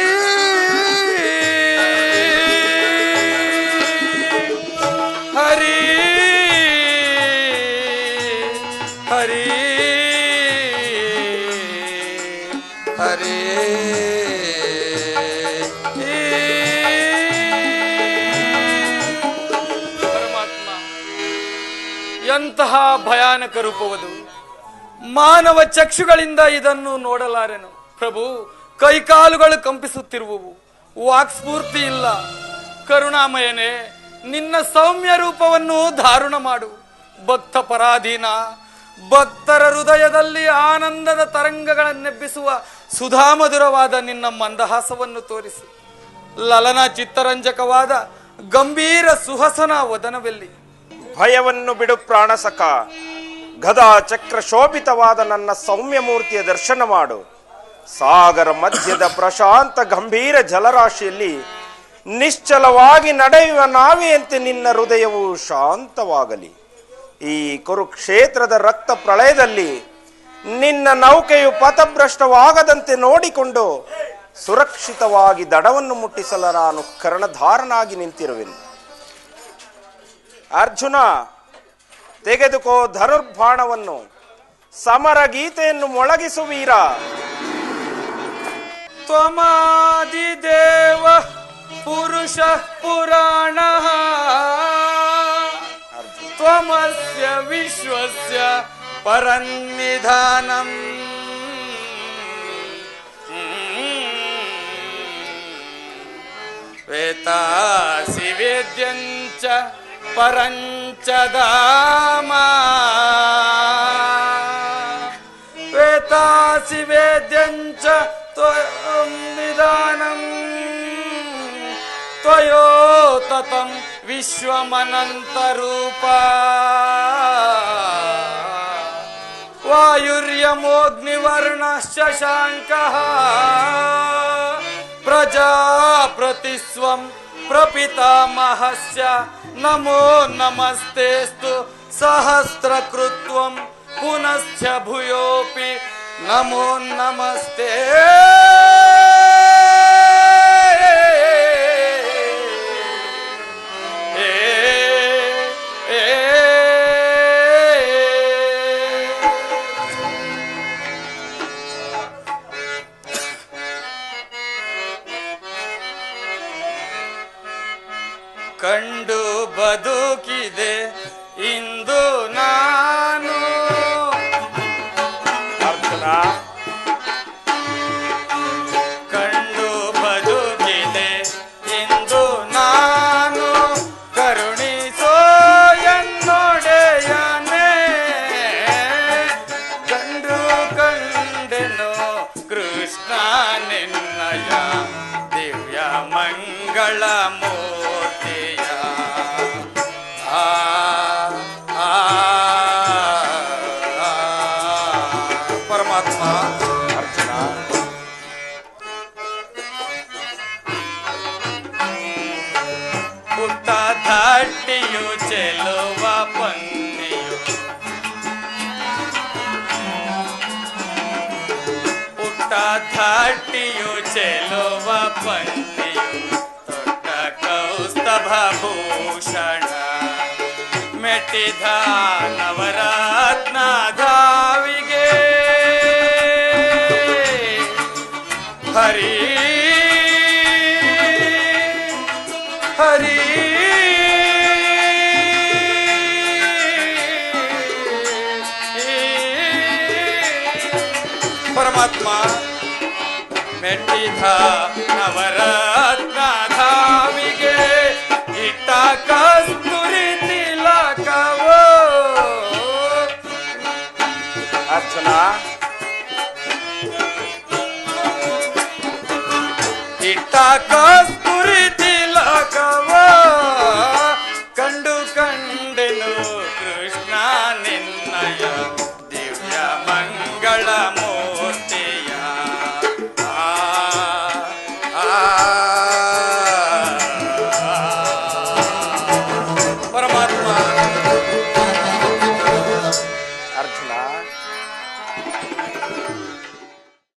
[SPEAKER 3] ಹರಿ ಹರಿ ಹರಿ. ಪರಮಾತ್ಮ, ಎಂತಹ ಭಯಾನಕ ರೂಪವದು. ಮಾನವ ಚಕ್ಷುಗಳಿಂದ ಇದನ್ನು ನೋಡಲಾರೆನು ಪ್ರಭು. ಕೈಕಾಲುಗಳು ಕಂಪಿಸುತ್ತಿರುವವು, ವಾಕ್ಸ್ಫೂರ್ತಿ ಇಲ್ಲ. ಕರುಣಾಮಯನೇ, ನಿನ್ನ ಸೌಮ್ಯ ರೂಪವನ್ನು ಧಾರಣ ಮಾಡು. ಭಕ್ತ ಪರಾಧೀನ, ಭಕ್ತರ ಹೃದಯದಲ್ಲಿ ಆನಂದದ ತರಂಗಗಳನ್ನೆಬ್ಬಿಸುವ ಸುಧಾಮಧುರವಾದ ನಿನ್ನ ಮಂದಹಾಸವನ್ನು ತೋರಿಸು. ಲಲನ ಚಿತ್ತರಂಜಕವಾದ ಗಂಭೀರ ಸುಹಸನ ವದನವೆಲ್ಲಿ?
[SPEAKER 4] ಭಯವನ್ನು ಬಿಡು ಪ್ರಾಣಸಖ, ಗದಾ ಚಕ್ರ ಶೋಭಿತವಾದ ನನ್ನ ಸೌಮ್ಯ ಮೂರ್ತಿಯ ದರ್ಶನ ಮಾಡು. ಸಾಗರ ಮಧ್ಯದ ಪ್ರಶಾಂತ ಗಂಭೀರ ಜಲರಾಶಿಯಲ್ಲಿ ನಿಶ್ಚಲವಾಗಿ ನಡೆಯುವ ನಾವೆಯಂತೆ ನಿನ್ನ ಹೃದಯವು ಶಾಂತವಾಗಲಿ. ಈ ಕುರುಕ್ಷೇತ್ರದ ರಕ್ತ ಪ್ರಳಯದಲ್ಲಿ ನಿನ್ನ ನೌಕೆಯು ಪಥಭ್ರಷ್ಟವಾಗದಂತೆ ನೋಡಿಕೊಂಡು ಸುರಕ್ಷಿತವಾಗಿ ದಡವನ್ನು ಮುಟ್ಟಿಸಲು ನಾನು ಕರ್ಣಧಾರನಾಗಿ ನಿಂತಿರುವೆನು. ಅರ್ಜುನ, ತೆಗೆದುಕೋ ಧನುರ್ಬಾಣವನ್ನು, ಸಮರ ಗೀತೆಯನ್ನು ಮೊಳಗಿಸುವೀರ.
[SPEAKER 3] ತ್ವಮಾದಿದೇವ ಪುರುಷ ಪುರಾಣ, ತ್ವಮಸ್ಯ ವಿಶ್ವಸ್ಯ ಪರನ್ನಿಧಾನಂ. ವೇತಾಸಿ ವೇದ್ಯಂಚ ಪರಂಚ ಧಾಮ, ವೇತಾಸಿ ವೇದ್ಯಂಚ ತ್ವಂ ನಿಧಾನಂ. ತ್ವಯೋ ತತಂ ವಿಶ್ವಮನಂತರೂಪ, ವಾಯುರ್ಯಮೋಗ್ನಿವರ್ಣಶ್ಚ ಶಶಾಂಕಃ. ಪ್ರಜಾಪ್ರತಿಸ್ವಂ ಪ್ರಪಿತಾಮಹಸ್ಯ, ನಮೋ ನಮಸ್ತೇಸ್ತು ಸಹಸ್ರಕೃತ್ವಂ ಪುನಶ್ಚ ಭೂಯೋಪಿ ನಮೋ ನಮಸ್ತೆ. ಕಂಡು ಬದುಕಿದೆ ಇಂದು ನಾನು,
[SPEAKER 4] ಅರ್ಜುನ,
[SPEAKER 3] ಕಂಡು ಬದುಕಿದೆ ಇಂದು ನಾನು. ಕರುಣಿಸೋ ಎನ್ನೊಡೆಯನೇ, ಕಂಡು ಕಂಡೆನು ಕೃಷ್ಣ ನಿನ್ನಯ ದಿವ್ಯ ಮಂಗಳ ಮೂರ್ತಿಯ. ಪರಮಾತ್ಮ,
[SPEAKER 4] ಅರ್ಜುನ,
[SPEAKER 3] ಪುಟ್ಟ ದಾಟಿಯು ಚೆಲುವ ಪಂದಿಯು, ಪುಟ್ಟ ದಾಟಿಯು ಚೆಲುವ ಪಂದಿಯು, ದೊಡ್ಡ ಕೌಸ್ತಭ ಭೂಷಣ ಮೆಟ್ಟಿದ ನವರತ್ನ ಧಾವಿಗೆ. ಹರಿ ಹರಿ ಪರಮಾತ್ಮ, ಮೆಟ್ಟಿದ ನವರತ್ನ ಧಾವಿಗೆ ಇಟ್ಟ ಕಸ್ತೂರಿ ತಿಲಕವೋ.
[SPEAKER 4] ಅರ್ಜುನ,
[SPEAKER 3] ಇಟ್ಟ ಕಸ್ತೂರಿ ತಿಲಕವೋ, ಕಂಡು ಕಂಡೆನು ಕೃಷ್ಣ ನಿನ್ನಯ ದಿವ್ಯ ಮಂಗಳ ಮೂರ್ತಿಯ. ಪರಮಾತ್ಮ,
[SPEAKER 4] ಅರ್ಜುನ,